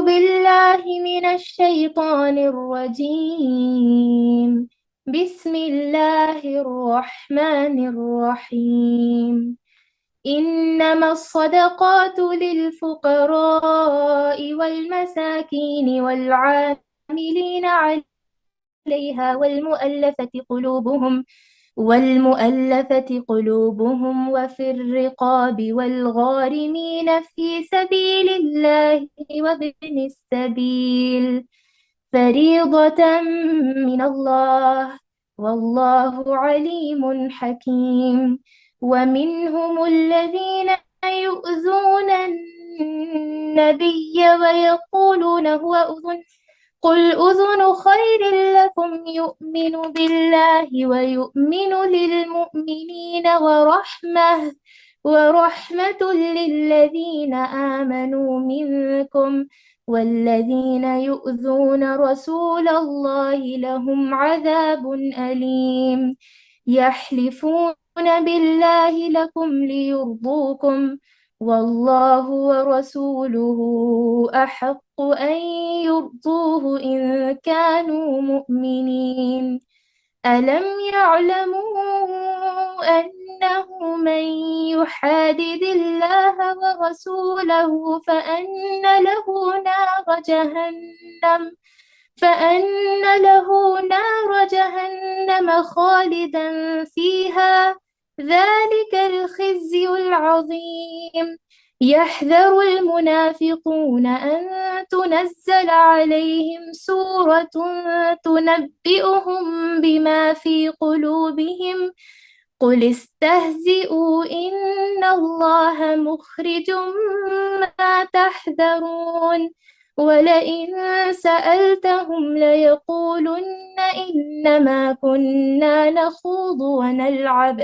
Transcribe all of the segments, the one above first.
بالله من الشيطان الرجيم. بسم الله الرحمن الرحيم. إنما الصدقات للفقراء والمساكين والعاملين عليها والمؤلفة قلوبهم وفي الرقاب والغارمين في سبيل الله وابن السبيل فريضة من الله، والله عليم حكيم. ومنهم الذين يؤذون النبي ويقولون هو أذن، قل أذن خير لكم يؤمن بالله ويؤمن للمؤمنين ورحمة للذين آمنوا منكم، والذين يؤذون رسول الله لهم عذاب أليم. يحلفون بالله لكم ليرضوكم، والله ورسوله أحق أن يرضوه إن كانوا مؤمنين. ألم يعلموا أنه من يحادد الله ورسوله فأن له نار جهنم خالدا فيها، ذلك الخزي العظيم. يحذر المنافقون أن تنزل عليهم سورة تنبئهم بما في قلوبهم، قل استهزئوا إن الله مخرج ما تحذرون. ولئن سألتهم ليقولن إنما كنا نخوض ونلعب،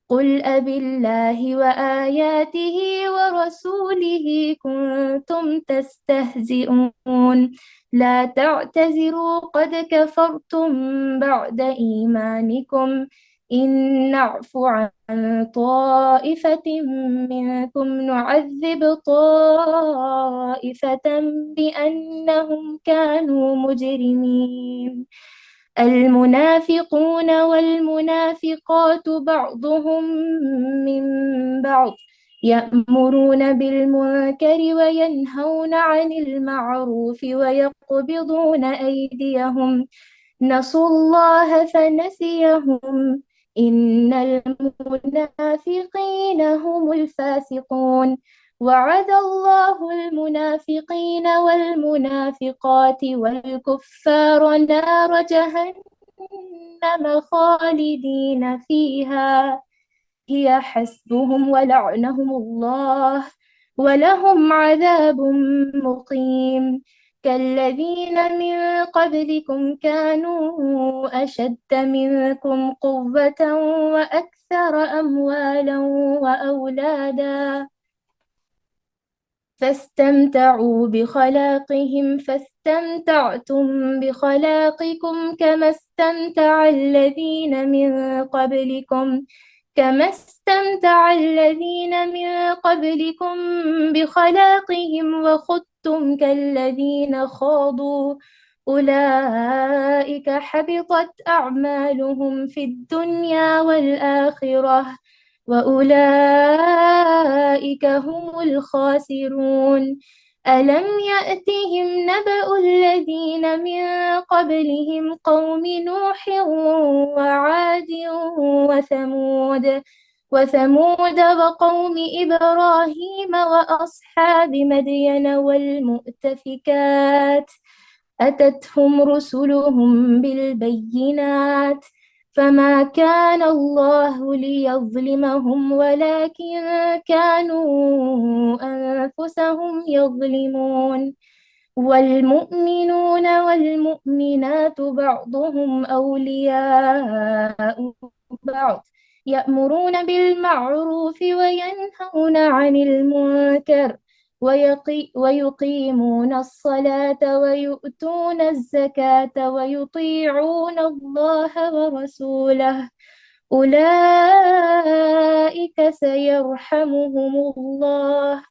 قل أبي الله وآياته ورسوله كنتم تستهزئون. لا تعتذروا قد كفرتم بعد إيمانكم إن نعف عن طائفة منكم نعذب طائفة بأنهم كانوا مجرمين. المنافقون والمنافقات بعضهم من بعض يأمرون بالمنكر وينهون عن المعروف ويقبضون أيديهم، نسوا الله فنسيهم، إن المنافقين هم الفاسقون. وعد الله المنافقين والمنافقات والكفار نار جهنم خالدين فيها هي حسبهم ولعنهم الله ولهم عذاب مقيم. كالذين من قبلكم كانوا أشد منكم قوة وأكثر أموالا وأولادا فاستمتعتم بخلاقكم كما استمتع الذين من قبلكم بخلاقهم وخضتم كالذين خاضوا، أولئك حبطت أعمالهم في الدنيا والآخرة وأولئك هم الخاسرون. ألم يأتهم نبأ الذين من قبلهم قوم نوح وعاد وثمود وقوم إبراهيم وأصحاب مدين والمؤتفكات، أتتهم رسلهم بالبينات، فما كان الله ليظلمهم ولكن كانوا أنفسهم يظلمون. والمؤمنون والمؤمنات بعضهم أولياء بعض، يأمرون بالمعروف وينهون عن المنكر ويقيمون الصلاة ويؤتون الزكاة ويطيعون الله ورسوله، أولئك سيرحمهم الله،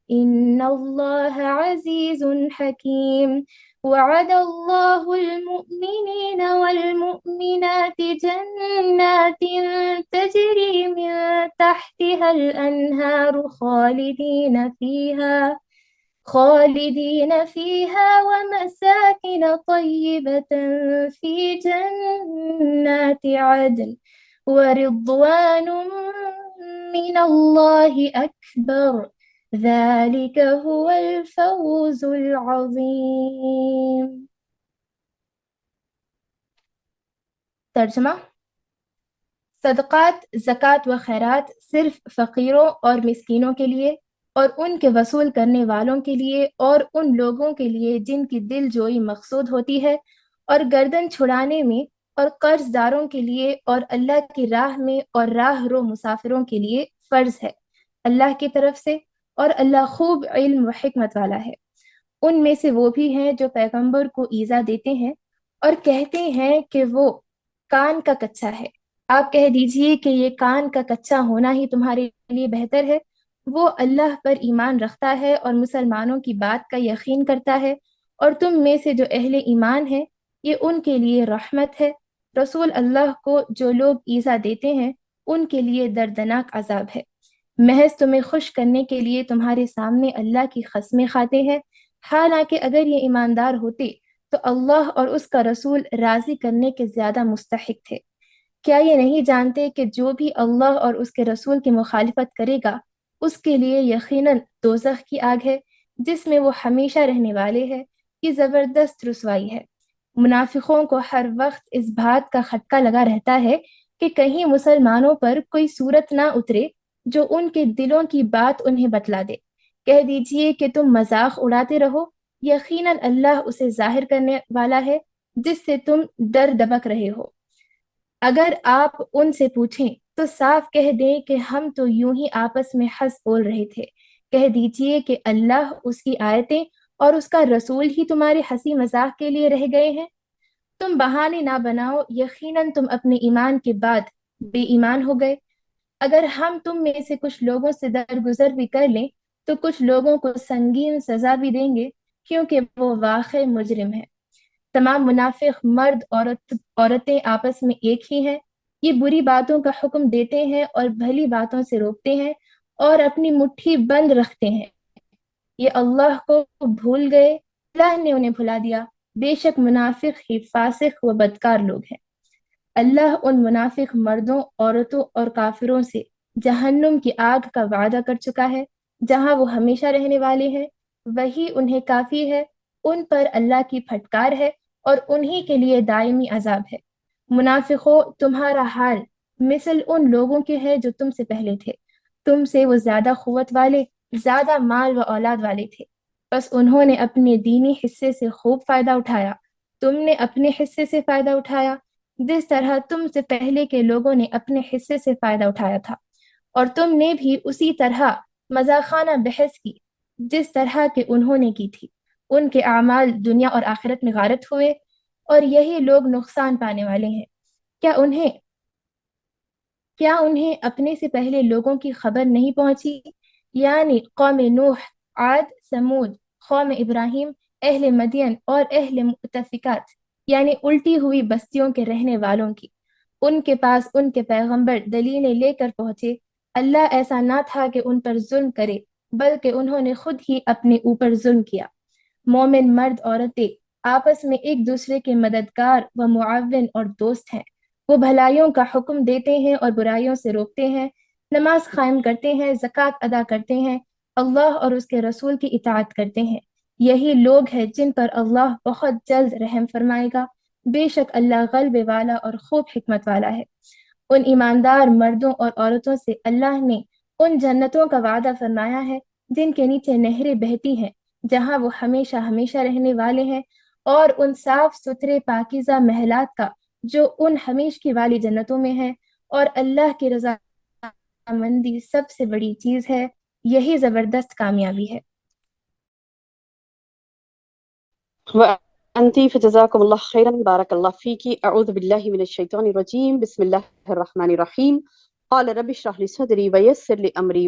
إن الله عزيز حكيم وعد الله المؤمنين والمؤمنات جنات تجري من تحتها الأنهار خالدين فيها ومساكن طيبة في جنات عدن ورضوان من الله أكبر ذلك هو الفوز العظيم. ترجمہ: صدقات، زکوٰۃ و خیرات صرف فقیروں اور مسکینوں کے لیے اور ان کے وصول کرنے والوں کے لیے اور ان لوگوں کے لیے جن کی دل جوئی مقصود ہوتی ہے، اور گردن چھڑانے میں، اور قرض داروں کے لیے، اور اللہ کی راہ میں اور راہ رو مسافروں کے لیے فرض ہے اللہ کی طرف سے، اور اللہ خوب علم و حکمت والا ہے۔ ان میں سے وہ بھی ہیں جو پیغمبر کو ایذا دیتے ہیں اور کہتے ہیں کہ وہ کان کا کچا ہے۔ آپ کہہ دیجئے کہ یہ کان کا کچا ہونا ہی تمہارے لیے بہتر ہے۔ وہ اللہ پر ایمان رکھتا ہے اور مسلمانوں کی بات کا یقین کرتا ہے، اور تم میں سے جو اہل ایمان ہیں یہ ان کے لیے رحمت ہے۔ رسول اللہ کو جو لوگ ایذا دیتے ہیں ان کے لیے دردناک عذاب ہے۔ محض تمہیں خوش کرنے کے لیے تمہارے سامنے اللہ کی قسمیں کھاتے ہیں، حالانکہ اگر یہ ایماندار ہوتے تو اللہ اور اس کا رسول راضی کرنے کے زیادہ مستحق تھے۔ کیا یہ نہیں جانتے کہ جو بھی اللہ اور اس کے رسول کی مخالفت کرے گا اس کے لیے یقیناً دوزخ کی آگ ہے جس میں وہ ہمیشہ رہنے والے ہیں۔ یہ زبردست رسوائی ہے۔ منافقوں کو ہر وقت اس بات کا خٹکا لگا رہتا ہے کہ کہیں مسلمانوں پر کوئی صورت نہ اترے جو ان کے دلوں کی بات انہیں بتلا دے۔ کہہ دیجئے کہ تم مذاق اڑاتے رہو، یقیناً اللہ اسے ظاہر کرنے والا ہے جس سے تم ڈر دبک رہے ہو۔ اگر آپ ان سے پوچھیں تو صاف کہہ دیں کہ ہم تو یوں ہی آپس میں ہنس بول رہے تھے۔ کہہ دیجئے کہ اللہ، اس کی آیتیں اور اس کا رسول ہی تمہارے ہنسی مذاق کے لیے رہ گئے ہیں۔ تم بہانے نہ بناؤ، یقیناً تم اپنے ایمان کے بعد بے ایمان ہو گئے۔ اگر ہم تم میں سے کچھ لوگوں سے درگزر بھی کر لیں تو کچھ لوگوں کو سنگین سزا بھی دیں گے کیونکہ وہ واقع مجرم ہے۔ تمام منافق مرد عورتیں آپس میں ایک ہی ہیں۔ یہ بری باتوں کا حکم دیتے ہیں اور بھلی باتوں سے روکتے ہیں اور اپنی مٹھی بند رکھتے ہیں۔ یہ اللہ کو بھول گئے، اللہ نے انہیں بھلا دیا۔ بے شک منافق ہی فاسق و بدکار لوگ ہیں۔ اللہ ان منافق مردوں، عورتوں اور کافروں سے جہنم کی آگ کا وعدہ کر چکا ہے جہاں وہ ہمیشہ رہنے والے ہیں۔ وہی انہیں کافی ہے، ان پر اللہ کی پھٹکار ہے اور انہی کے لیے دائمی عذاب ہے۔ منافقوں، تمہارا حال مثل ان لوگوں کے ہے جو تم سے پہلے تھے۔ تم سے وہ زیادہ قوت والے، زیادہ مال و اولاد والے تھے، بس انہوں نے اپنے دینی حصے سے خوب فائدہ اٹھایا۔ تم نے اپنے حصے سے فائدہ اٹھایا جس طرح تم سے پہلے کے لوگوں نے اپنے حصے سے فائدہ اٹھایا تھا، اور تم نے بھی اسی طرح مزاخانہ بحث کی جس طرح کہ انہوں نے کی تھی۔ ان کے اعمال دنیا اور آخرت میں غارت ہوئے، اور یہی لوگ نقصان پانے والے ہیں۔ کیا انہیں اپنے سے پہلے لوگوں کی خبر نہیں پہنچی، یعنی قوم نوح، عاد، سمود، قوم ابراہیم، اہل مدین اور اہل مؤتفکات، یعنی الٹی ہوئی بستیوں کے رہنے والوں کی؟ ان کے پاس ان کے پیغمبر دلیلیں لے کر پہنچے۔ اللہ ایسا نہ تھا کہ ان پر ظلم کرے، بلکہ انہوں نے خود ہی اپنے اوپر ظلم کیا۔ مومن مرد عورتیں آپس میں ایک دوسرے کے مددگار و معاون اور دوست ہیں۔ وہ بھلائیوں کا حکم دیتے ہیں اور برائیوں سے روکتے ہیں، نماز قائم کرتے ہیں، زکوٰۃ ادا کرتے ہیں، اللہ اور اس کے رسول کی اطاعت کرتے ہیں۔ یہی لوگ ہیں جن پر اللہ بہت جلد رحم فرمائے گا۔ بے شک اللہ غلبے والا اور خوب حکمت والا ہے۔ ان ایماندار مردوں اور عورتوں سے اللہ نے ان جنتوں کا وعدہ فرمایا ہے جن کے نیچے نہریں بہتی ہیں، جہاں وہ ہمیشہ ہمیشہ رہنے والے ہیں، اور ان صاف ستھرے پاکیزہ محلات کا جو ان ہمیشگی والی جنتوں میں ہے، اور اللہ کی رضا مندی سب سے بڑی چیز ہے۔ یہی زبردست کامیابی ہے۔ وأنتِ فجزاكم الله خيرا بارك الله فيك. أعوذ بالله من الشيطان الرجيم. بسم الله الرحمن الرحيم. قال رب اشرح لي صدري ويسر لي أمري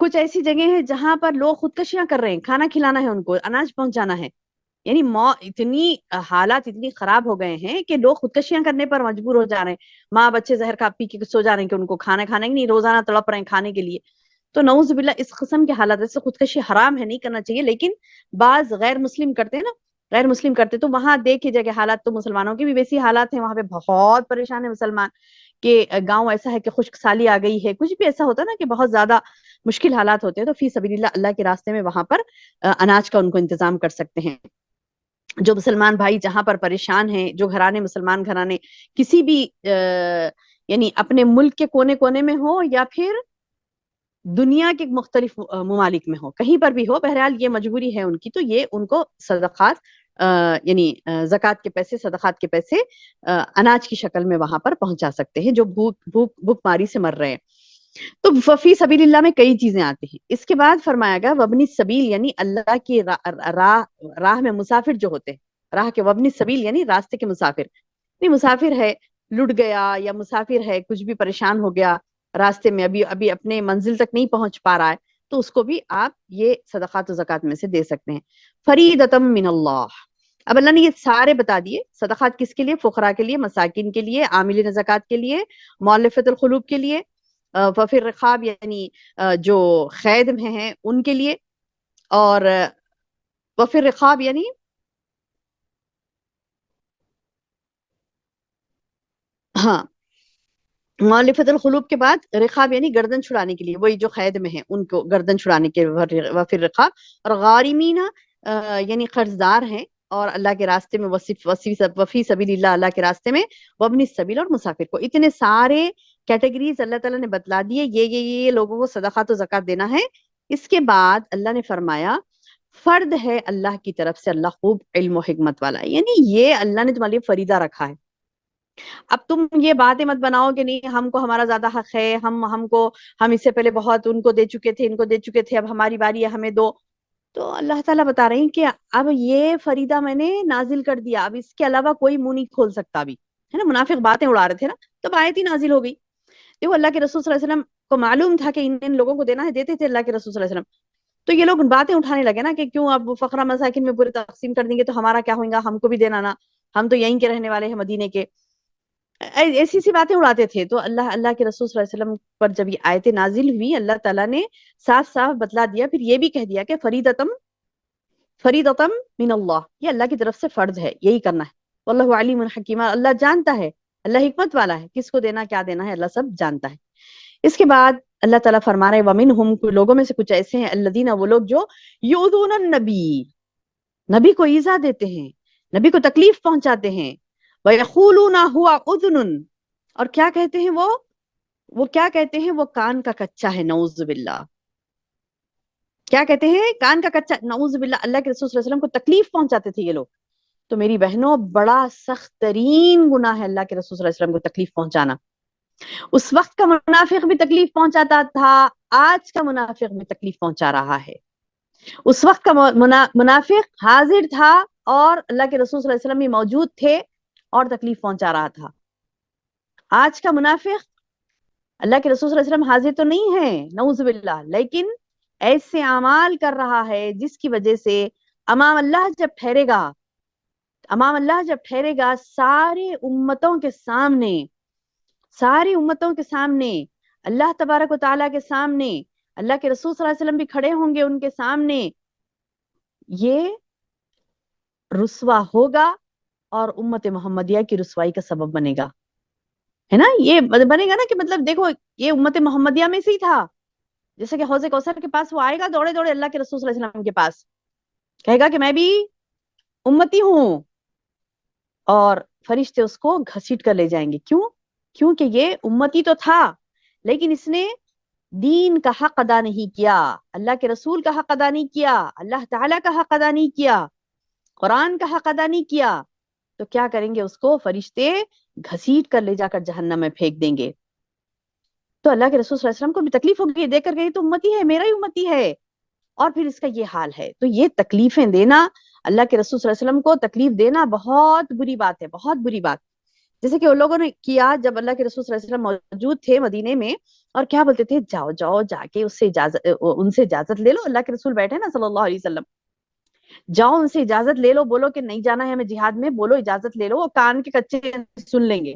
کچھ ایسی جگہ ہیں جہاں پر لوگ خودکشیاں کر رہے ہیں، کھانا کھلانا ہے ان کو، اناج پہنچانا ہے، یعنی اتنی حالات اتنی خراب ہو گئے ہیں کہ لوگ خودکشیاں کرنے پر مجبور ہو جا رہے ہیں، ماں بچے زہر کھا پی کے سو جا رہے ہیں کہ ان کو کھانا کھانا ہی نہیں، روزانہ تڑپ رہے ہیں کھانے کے لیے. تو نعوذ باللہ اس قسم کے حالات سے خودکشی حرام ہے، نہیں کرنا چاہیے. لیکن بعض غیر مسلم کرتے ہیں نا، غیر مسلم کرتے تو وہاں دیکھے جائے کہ حالات تو مسلمانوں کے بھی ویسی حالات ہیں، وہاں پہ بہت پریشان ہے مسلمان کہ گاؤں ایسا ہے کہ خشک سالی آ گئی ہے، کچھ بھی ایسا ہوتا ہے نا کہ بہت زیادہ مشکل حالات ہوتے ہیں، تو فی سبیل اللہ اللہ کے راستے میں وہاں پر اناج کا ان کو انتظام کر سکتے ہیں. جو مسلمان بھائی جہاں پر پریشان ہیں، جو گھرانے مسلمان گھرانے کسی بھی یعنی اپنے ملک کے کونے کونے میں ہو یا پھر دنیا کے مختلف ممالک میں ہو، کہیں پر بھی ہو، بہرحال یہ مجبوری ہے ان کی، تو یہ ان کو صدقات یعنی زکوٰۃ کے پیسے، صدقات کے پیسے اناج کی شکل میں وہاں پر پہنچا سکتے ہیں جو بھوک ماری سے مر رہے ہیں. تو فی سبیل اللہ میں کئی چیزیں آتی ہیں. اس کے بعد فرمایا گیا وابن السبیل، یعنی اللہ کی راہ میں مسافر جو ہوتے ہیں، راہ کے وابن السبیل یعنی راستے کے مسافر، نہیں مسافر ہے لٹ گیا یا مسافر ہے کچھ بھی پریشان ہو گیا راستے میں، ابھی اپنے منزل تک نہیں پہنچ پا رہا ہے، تو اس کو بھی آپ یہ صدقات و زکوٰۃ میں سے دے سکتے ہیں. فریدۃ من اللہ، اب اللہ نے یہ سارے بتا دیے صدقات کس کے لیے، فقراء کے لیے، مساکین کے لیے، عاملین زکوٰۃ کے لیے، مؤلفۃ القلوب کے لیے، وفی الرقاب یعنی جو قید میں ہیں ان کے لیے، اور وفی الرقاب یعنی ہاں مؤلفۃ القلوب کے بعد رقاب یعنی گردن چھڑانے کے لیے، وہی جو قید میں ہیں ان کو گردن چھڑانے کے وفی الرقاب، اور غارمین یعنی قرض دار ہیں اور اللہ کے راستے میں وفی سبیل اللہ، اللہ کے راستے میں، وابن السبیل اور مسافر کو. اتنے سارے کیٹیگریز اللہ تعالیٰ نے بتلا دیے، یہ لوگوں کو صدقات و زکوٰۃ دینا ہے. اس کے بعد اللہ نے فرمایا فرد ہے اللہ کی طرف سے، اللہ خوب علم و حکمت والا ہے، یعنی یہ اللہ نے تمہارے لیے فریضہ رکھا ہے. اب تم یہ باتیں مت بناؤ کہ نہیں ہم کو ہمارا زیادہ حق ہے، ہم اس سے پہلے بہت ان کو دے چکے تھے، اب ہماری باری ہے ہمیں دو. تو اللہ تعالیٰ بتا رہے ہیں کہ اب یہ فریضہ میں نے نازل کر دیا، اب اس کے علاوہ کوئی منہ نہیں کھول سکتا ابھی، ہے نا. منافق باتیں اڑا رہے تھے نا، تب آیت ہی نازل ہو گئی. دیکھو اللہ کے رسول صلی اللہ علیہ وسلم کو معلوم تھا کہ ان لوگوں کو دینا ہے، دیتے تھے اللہ کے رسول صلی اللہ علیہ وسلم. تو یہ لوگ باتیں اٹھانے لگے نا کہ کیوں اب فقراء مساکین میں پورے تقسیم کر دیں گے تو ہمارا کیا ہوگا، ہم کو بھی دینا نا، ہم تو یہیں کے رہنے والے ہیں مدینے کے، ایسی سی باتیں اڑاتے تھے. تو اللہ کے رسول صلی اللہ علیہ وسلم پر جب یہ آیتیں نازل ہوئی، اللہ تعالیٰ نے صاف صاف بتلا دیا، پھر یہ بھی کہہ دیا کہ فریدتم من اللہ، یہ اللہ کی طرف سے فرض ہے، یہی کرنا ہے. واللہ علیم حکیم، اللہ جانتا ہے، اللہ حکمت والا ہے، کس کو دینا کیا دینا ہے اللہ سب جانتا ہے. اس کے بعد اللہ تعالیٰ فرما رہے ومنہم، لوگوں میں سے کچھ ایسے ہیں، الذین، وہ لوگ جو یؤذون النبی، نبی کو ایذا دیتے ہیں، نبی کو تکلیف پہنچاتے ہیں. وَيَقُولُونَ هُوَ أُذُنٌ، اور کیا کہتے ہیں وہ کیا کہتے ہیں، وہ کان کا کچا ہے، نعوذ باللہ. کیا کہتے ہیں، کان کا کچا، نعوذ باللہ. اللہ کے رسول صلی اللہ علیہ وسلم کو تکلیف پہنچاتے تھے یہ لوگ. تو میری بہنوں بڑا سخت ترین گناہ ہے اللہ کے رسول صلی اللہ علیہ وسلم کو تکلیف پہنچانا. اس وقت کا منافق بھی تکلیف پہنچاتا تھا، آج کا منافق بھی تکلیف پہنچا رہا ہے. اس وقت کا منافق حاضر تھا اور اللہ کے رسول صلی اللہ علیہ وسلم بھی موجود تھے اور تکلیف پہنچا رہا تھا. آج کا منافق اللہ کے رسول صلی اللہ علیہ وسلم حاضر تو نہیں ہے نعوذ باللہ، لیکن ایسے اعمال کر رہا ہے جس کی وجہ سے امام اللہ جب ٹھہرے گا ساری امتوں کے سامنے اللہ تبارک و تعالیٰ کے سامنے، اللہ کے رسول صلی اللہ علیہ وسلم بھی کھڑے ہوں گے ان کے سامنے، یہ رسوا ہوگا اور امت محمدیہ کی رسوائی کا سبب بنے گا، ہے نا. یہ بنے گا نا کہ مطلب دیکھو یہ امت محمدیہ میں سے ہی تھا، جیسے کہ حوض کوثر کے پاس وہ آئے گا دوڑے دوڑے اللہ کے رسول صلی اللہ علیہ وسلم کے پاس، کہے گا کہ میں بھی امتی ہوں، اور فرشتے اس کو گھسیٹ کر لے جائیں گے. کیونکہ یہ امتی تو تھا لیکن اس نے دین کا حق ادا نہیں کیا، اللہ کے رسول کا حق ادا نہیں کیا، اللہ تعالیٰ کا حق ادا نہیں کیا، قرآن کا حق ادا نہیں کیا. تو کیا کریں گے، اس کو فرشتے گھسیٹ کر لے جا کر جہنم میں پھینک دیں گے. تو اللہ کے رسول صلی اللہ علیہ وسلم کو بھی تکلیف ہوگی، دیکھ کر گئی تو امتی ہے، میرا ہی امتی ہے، اور پھر اس کا یہ حال ہے. تو یہ تکلیفیں دینا، اللہ کے رسول صلی اللہ علیہ وسلم کو تکلیف دینا بہت بری بات ہے، بہت بری بات. جیسے کہ ان لوگوں نے کیا جب اللہ کے رسول صلی اللہ علیہ وسلم موجود تھے مدینے میں، اور کیا بولتے تھے، جاؤ جاؤ جا کے اس سے اجازت لے لو، اللہ کے رسول بیٹھے نا صلی اللہ علیہ وسلم، جاؤ ان سے اجازت لے لو، بولو کہ نہیں جانا ہے ہمیں جہاد میں، بولو اجازت لے لو، وہ کان کے کچے سن لیں گے،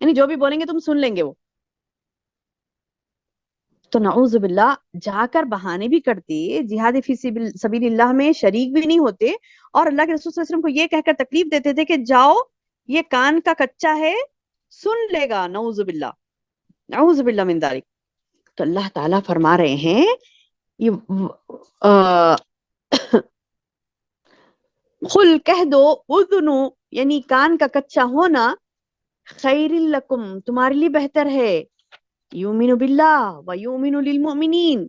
یعنی جو بھی بولیں گے تم سن لیں گے وہ. تو نعوذ باللہ جا کر بہانے بھی کرتے، جہاد فی سبیل اللہ میں شریک بھی نہیں ہوتے، اور اللہ کے رسول صلی اللہ علیہ وسلم کو یہ کہہ کر تکلیف دیتے تھے کہ جاؤ یہ کان کا کچا ہے سن لے گا. نعوذ باللہ، نعوذ باللہ من ذالک. تو اللہ تعالیٰ فرما رہے ہیں یہ قل کہہ دو، اذنو یعنی کان کا کچا ہونا، خیر لکم تمہارے لیے بہتر ہے، یؤمن باللہ و یؤمن للمؤمنین،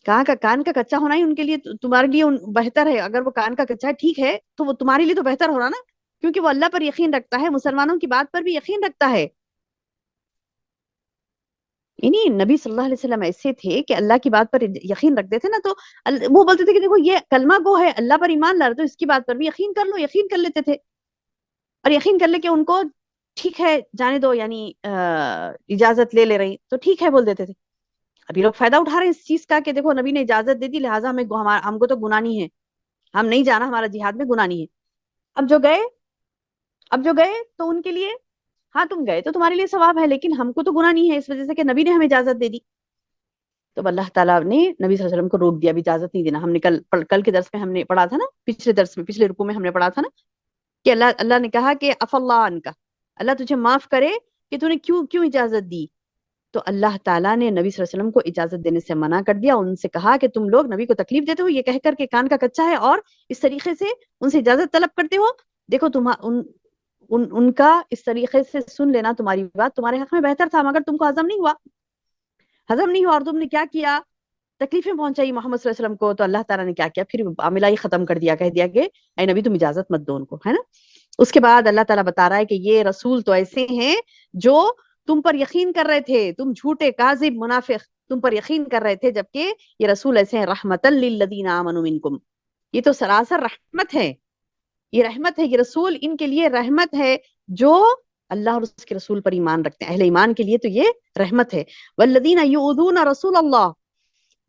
کان کا کچا ہونا ہی ان کے لیے تمہارے لیے بہتر ہے. اگر وہ کان کا کچا ہے ٹھیک ہے تو وہ تمہارے لیے تو بہتر ہو رہا نا، کیونکہ وہ اللہ پر یقین رکھتا ہے، مسلمانوں کی بات پر بھی یقین رکھتا ہے. یعنی نبی صلی اللہ علیہ وسلم ایسے تھے کہ اللہ کی بات پر یقین رکھتے تھے نا، تو وہ بولتے تھے کہ دیکھو یہ کلمہ گو ہے، اللہ پر ایمان لا رہے، تو اس کی بات پر بھی یقین کر لو، یقین کر لیتے تھے، اور یقین کر لے کہ ان کو ٹھیک ہے جانے دو، یعنی اجازت لے رہی تو ٹھیک ہے بول دیتے تھے. ابھی لوگ فائدہ اٹھا رہے ہیں اس چیز کا کہ دیکھو نبی نے اجازت دے دی لہٰذا ہم کو تو گناہ نہیں ہے، ہم نہیں جانا، ہمارا جہاد میں گناہ نہیں ہے. اب جو گئے تو ان کے لیے ہاں تم گئے تو تمہارے لیے ثواب ہے، لیکن ہم کو تو گناہ نہیں ہے اس وجہ سے کہ نبی نے ہمیں اجازت دے دی. تو اللہ تعالیٰ نے نبی صلی اللہ علیہ وسلم کو روک دیا، اب اجازت نہیں دینا. ہم نے کل کے درس میں ہم نے پڑھا تھا نا، پچھلے درس میں پچھلے رکوع میں ہم نے پڑھا تھا نا کہ اللہ نے کہا کہ عف اللہ عنک، اللہ تجھے معاف کرے کہ تو نے کیوں اجازت دی. تو اللہ تعالیٰ نے نبی صلی اللہ علیہ وسلم کو اجازت دینے سے منع کر دیا، ان سے کہا کہ تم لوگ نبی کو تکلیف دیتے ہو یہ کہہ کر کہ کان کا کچا ہے، اور اس طریقے سے ان سے اجازت طلب کرتے ہو. دیکھو ان کا اس طریقے سے سن لینا تمہاری بات تمہارے حق میں بہتر تھا، مگر تم کو ہضم نہیں ہوا اور تم نے کیا کیا، تکلیفیں پہنچائی محمد صلی اللہ علیہ وسلم کو. تو اللہ تعالیٰ نے کیا کیا، پھر معاملہ ہی ختم کر دیا، کہہ دیا کہ اے نبی تم اجازت مت دو ان کو، ہے نا. اس کے بعد اللہ تعالیٰ بتا رہا ہے کہ یہ رسول تو ایسے ہیں جو تم پر یقین کر رہے تھے، تم جھوٹے کاذب منافق تم پر یقین کر رہے تھے، جبکہ یہ رسول ایسے ہیں رحمتا للذین آمنوا منکم، یہ تو سراسر رحمت ہے، یہ رحمت ہے، یہ رسول ان کے لیے رحمت ہے جو اللہ اور اس کے رسول پر ایمان رکھتے ہیں، اہل ایمان کے لیے تو یہ رحمت ہے. والذین یؤذون رسول اللہ،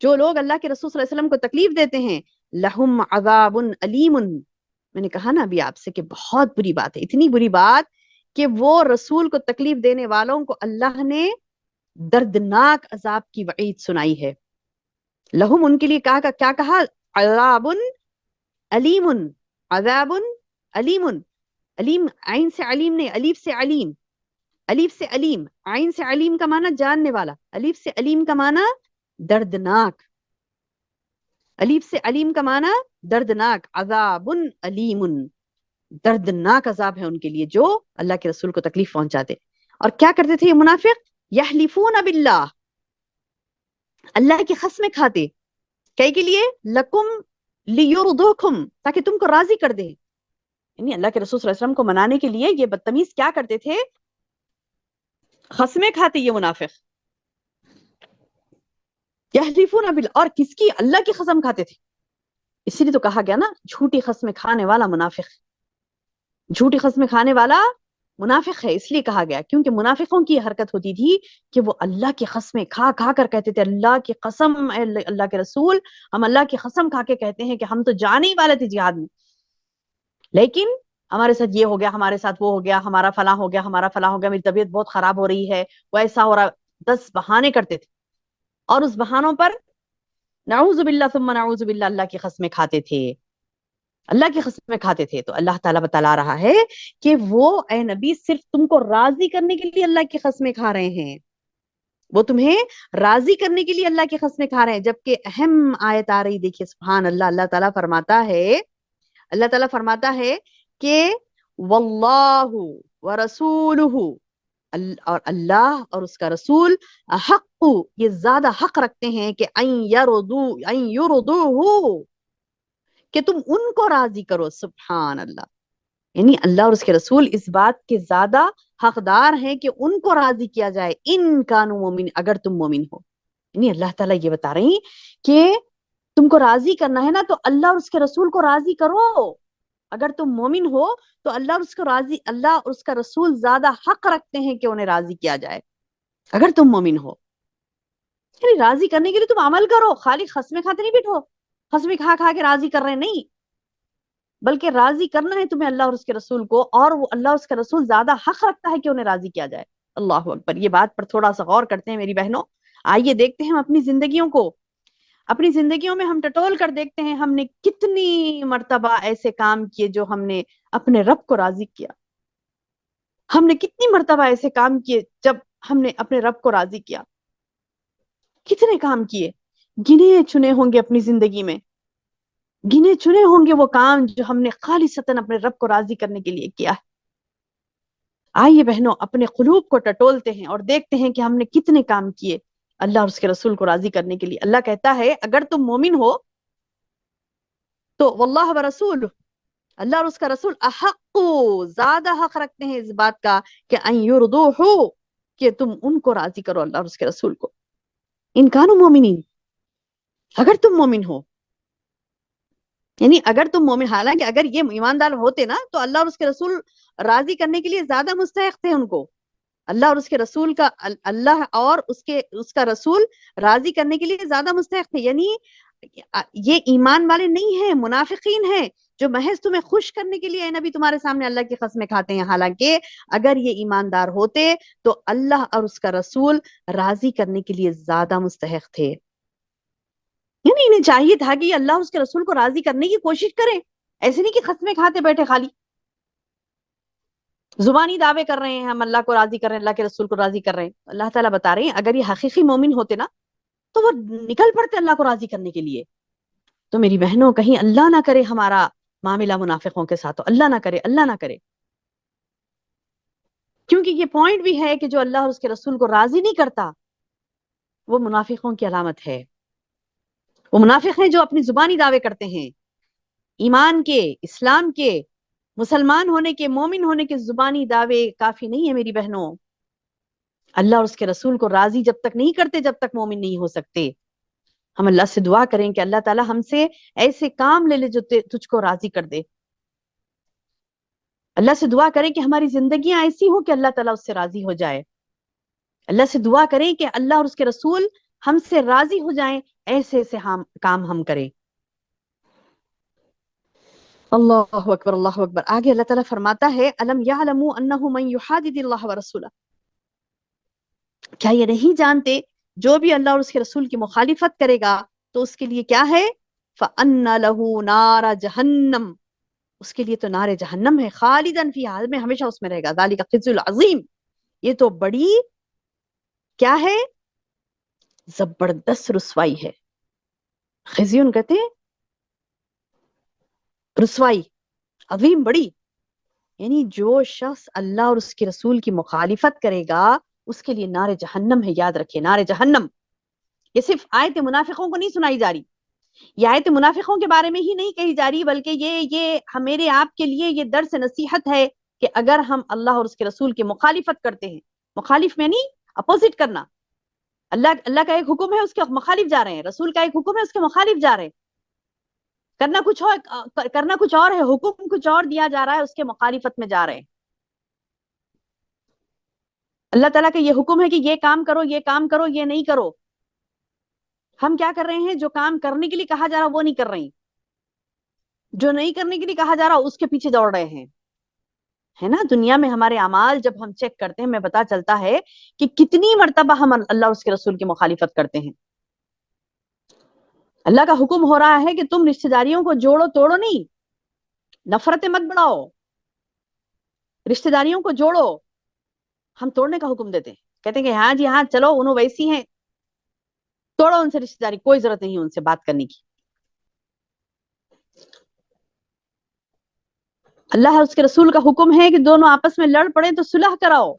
جو لوگ اللہ کے رسول صلی اللہ علیہ وسلم کو تکلیف دیتے ہیں، لہم عذاب علیم، میں نے کہا نا ابھی آپ سے کہ بہت بری بات ہے، اتنی بری بات کہ وہ رسول کو تکلیف دینے والوں کو اللہ نے دردناک عذاب کی وعید سنائی ہے. لہم ان کے لیے کیا کہا، عذاب علیم، عذاب علیم، علیم عین سے علیم نہیں، الف سے علیم، الف سے علیم، عین سے علیم کا معنی جاننے والا، الف سے علیم کا معنی دردناک، الف سے علیم کا معنی دردناک، عذاب علیم، دردناک عذاب ہے ان کے لیے جو اللہ کے رسول کو تکلیف پہنچاتے. اور کیا کرتے تھے یہ منافق، یحلفون باللہ، اللہ کی قسمیں کھاتے، کئی کے لیے، لکم لیرضوکم، تاکہ تم کو راضی کر دے. یعنی اللہ کے رسول صلی اللہ علیہ وسلم کو منانے کے لیے یہ بدتمیز کیا کرتے تھے، قسمیں کھاتے یہ منافق. یحلفون باللہ، اور کس کی، اللہ کی قسم کھاتے تھے. اسی لیے تو کہا گیا نا جھوٹی قسمیں کھانے والا منافق، جھوٹی قسمیں کھانے والا منافق ہے، اس لیے کہا گیا کیونکہ منافقوں کی حرکت ہوتی تھی کہ وہ اللہ کی قسمیں کھا کھا کر کہتے تھے اللہ کی قسم اے اللہ کے رسول، ہم اللہ کی قسم کھا کے کہتے ہیں کہ ہم تو جانے ہی والے تھے جہاد میں، لیکن ہمارے ساتھ یہ ہو گیا، ہمارے ساتھ وہ ہو گیا، ہمارا فلاں ہو گیا، ہمارا فلاں ہو گیا، میری طبیعت بہت خراب ہو رہی ہے، وہ ایسا ہو رہا، 10 بہانے کرتے تھے، اور اس بہانوں پر نعوذ باللہ ثم نعوذ باللہ اللہ کی قسمیں کھاتے تھے، اللہ کی قسمیں کھاتے تھے. تو اللہ تعالیٰ بتلا رہا ہے کہ وہ اے نبی صرف تم کو راضی کرنے کے لیے اللہ کی قسمیں کھا رہے ہیں، وہ تمہیں راضی کرنے کے لیے اللہ کی قسمیں کھا رہے ہیں. جبکہ اہم آیت آ رہی، دیکھیے سبحان اللہ، اللہ تعالیٰ فرماتا ہے کہ واللہ ورسولہ، اور اللہ اور اس کا رسول حق، یہ زیادہ حق رکھتے ہیں کہ ان یرضوہ، کہ تم ان کو راضی کرو. سبحان اللہ، یعنی اللہ اور اس کے رسول اس بات کے زیادہ حقدار ہیں کہ ان کو راضی کیا جائے، ان کانوا مومن، اگر تم مومن ہو. یعنی اللہ تعالیٰ یہ بتا رہی کہ تم کو راضی کرنا ہے نا تو اللہ اور اس کے رسول کو راضی کرو، اگر تم مومن ہو تو اللہ اور اس کا رسول زیادہ حق رکھتے ہیں کہ انہیں راضی کیا جائے. اگر تم مومن ہو یعنی راضی کرنے کے لیے تم عمل کرو، خالی خسمیں کھاتے نہیں بیٹھو، خسمیں کھا کھا کے راضی کر رہے ہیں، نہیں، بلکہ راضی کرنا ہے تمہیں اللہ اور اس کے رسول کو، اور وہ اللہ اور اس کا رسول زیادہ حق رکھتا ہے کہ انہیں راضی کیا جائے. اللہ اکبر. یہ بات پر تھوڑا سا غور کرتے ہیں میری بہنوں. آئیے دیکھتے ہیں ہم اپنی زندگیوں کو، اپنی زندگیوں میں ہم ٹٹول کر دیکھتے ہیں ہم نے کتنی مرتبہ ایسے کام کیے جو ہم نے اپنے رب کو راضی کیا. ہم نے کتنی مرتبہ ایسے کام کیے جب ہم نے اپنے رب کو راضی کیا. کتنے کام کیے، گنے چنے ہوں گے اپنی زندگی میں، گنے چنے ہوں گے وہ کام جو ہم نے خالصتاً اپنے رب کو راضی کرنے کے لیے کیا ہے. آئیے بہنوں اپنے قلوب کو ٹٹولتے ہیں اور دیکھتے ہیں کہ ہم نے کتنے کام کیے اللہ اور اس کے رسول کو راضی کرنے کے لیے. اللہ کہتا ہے اگر تم مومن ہو تو واللہ ورسول، اللہ اور اس کا رسول احق، زیادہ حق رکھتے ہیں اس بات کا کہ ان یرضوہ، کہ تم ان کو راضی کرو، اللہ اور اس کے رسول کو. ان کانوا مومنین، اگر تم مومن ہو، یعنی اگر تم مومن، حالانکہ اگر یہ ایماندار ہوتے نا تو اللہ اور اس کے رسول راضی کرنے کے لیے زیادہ مستحق تھے ان کو. اللہ اور اس کے رسول کا، اللہ اور اس کا رسول راضی کرنے کے لیے زیادہ مستحق تھے. یعنی یہ ایمان والے نہیں ہیں، منافقین ہیں جو محض تمہیں خوش کرنے کے لیے نبی تمہارے سامنے اللہ کی قسمیں کھاتے ہیں. حالانکہ اگر یہ ایماندار ہوتے تو اللہ اور اس کا رسول راضی کرنے کے لیے زیادہ مستحق تھے. یعنی انہیں چاہیے تھا کہ یہ اللہ اور اس کے رسول کو راضی کرنے کی کوشش کریں، ایسے نہیں کہ قسمیں کھاتے بیٹھے خالی زبانی دعوے کر رہے ہیں ہم اللہ کو راضی کر رہے ہیں، اللہ کے رسول کو راضی کر رہے ہیں. اللہ تعالیٰ بتا رہے ہیں اگر یہ حقیقی مومن ہوتے نا تو وہ نکل پڑتے اللہ کو راضی کرنے کے لیے. تو میری بہنوں کہیں اللہ نہ کرے ہمارا معاملہ منافقوں کے ساتھ، اللہ نہ کرے، اللہ نہ کرے. کیونکہ یہ پوائنٹ بھی ہے کہ جو اللہ اور اس کے رسول کو راضی نہیں کرتا وہ منافقوں کی علامت ہے. وہ منافق ہیں جو اپنی زبانی دعوے کرتے ہیں ایمان کے، اسلام کے، مسلمان ہونے کے، مومن ہونے کے. زبانی دعوے کافی نہیں ہے میری بہنوں. اللہ اور اس کے رسول کو راضی جب تک نہیں کرتے جب تک مومن نہیں ہو سکتے. ہم اللہ سے دعا کریں کہ اللہ تعالیٰ ہم سے ایسے کام لے لے جو تجھ کو راضی کر دے. اللہ سے دعا کریں کہ ہماری زندگیاں ایسی ہوں کہ اللہ تعالیٰ اس سے راضی ہو جائے. اللہ سے دعا کریں کہ اللہ اور اس کے رسول ہم سے راضی ہو جائیں، ایسے ایسے کام ہم کریں. اللہ اکبر، اللہ اکبر. آگے اللہ تعالیٰ فرماتا ہے الم یعلموا انہ من یحادد اللہ ورسولہ، کیا یہ نہیں جانتے جو بھی اللہ اور اس کے رسول کی مخالفت کرے گا تو اس کے لیے کیا ہے؟ فَأَنَّ لَهُ نَارَ جَهَنَّمْ، اس کے لیے تو نار جہنم ہے، خالداً فیہا، میں ہمیشہ اس میں رہے گا. ذالک خزی العظیم، یہ تو بڑی کیا ہے؟ زبردست رسوائی ہے. خزیون کہتے ہیں رسوائی، عظیم بڑی. یعنی جو شخص اللہ اور اس کے رسول کی مخالفت کرے گا اس کے لیے نار جہنم ہے. یاد رکھے نار جہنم. یہ صرف آیت منافقوں کو نہیں سنائی جا رہی، یہ آیت منافقوں کے بارے میں ہی نہیں کہی جا رہی، بلکہ یہ میرے آپ کے لیے یہ درس نصیحت ہے کہ اگر ہم اللہ اور اس کے رسول کی مخالفت کرتے ہیں، مخالف میں نہیں، اپوزٹ کرنا. اللہ کا ایک حکم ہے اس کے مخالف جا رہے ہیں، رسول کا ایک حکم ہے اس کے مخالف جا رہے ہیں. کرنا کچھ اور ہے، حکم کچھ اور دیا جا رہا ہے، اس کے مخالفت میں جا رہے ہیں. اللہ تعالیٰ کا یہ حکم ہے کہ یہ کام کرو، یہ کام کرو، یہ نہیں کرو. ہم کیا کر رہے ہیں؟ جو کام کرنے کے لیے کہا جا رہا وہ نہیں کر رہے ہیں، جو نہیں کرنے کے لیے کہا جا رہا اس کے پیچھے دوڑ رہے ہیں. ہے نا؟ دنیا میں ہمارے اعمال جب ہم چیک کرتے ہیں ہمیں پتا چلتا ہے کہ کتنی مرتبہ ہم اللہ اور اس کے رسول کی مخالفت کرتے ہیں. اللہ کا حکم ہو رہا ہے کہ تم رشتہ داریوں کو جوڑو، توڑو نہیں، نفرتیں مت بڑھاؤ، رشتہ داریوں کو جوڑو. ہم توڑنے کا حکم دیتے ہیں، کہتے ہیں کہ ہاں جی ہاں چلو انہوں ویسی ہیں، توڑو ان سے رشتہ داری، کوئی ضرورت نہیں ان سے بات کرنے کی. اللہ اور اس کے رسول کا حکم ہے کہ دونوں آپس میں لڑ پڑے تو صلح کراؤ.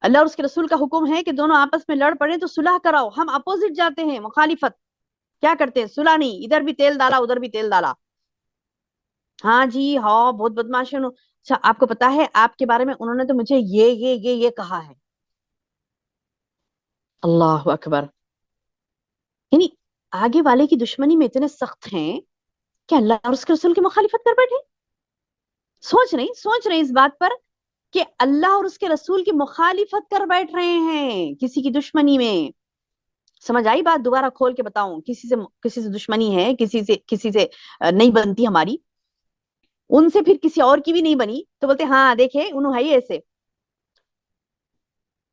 اللہ اور اس کے رسول کا حکم ہے کہ دونوں آپس میں لڑ پڑے تو صلح کراؤ. ہم اپوزٹ جاتے ہیں، مخالفت. کیا کرتے ہیں؟ صلح نہیں، ادھر بھی تیل ڈالا ادھر بھی تیل ڈالا. ہاں جی ہاں بہت بدماش ہے. اچھا آپ کو پتا ہے آپ کے بارے میں انہوں نے تو مجھے یہ کہا ہے. اللہ اکبر. یعنی آگے والے کی دشمنی میں اتنے سخت ہیں کہ اللہ اور اس کے رسول کی مخالفت کر بیٹھے. سوچ رہے اس بات پر کہ اللہ اور اس کے رسول کی مخالفت کر بیٹھ رہے ہیں کسی کی دشمنی میں. سمجھ آئی بات؟ دوبارہ کھول کے بتاؤں. کسی سے دشمنی ہے, کسی سے نہیں بنتی ہماری, ان سے پھر کسی اور کی بھی نہیں بنی تو بولتے ہاں دیکھے انہوں ہے ہی ایسے.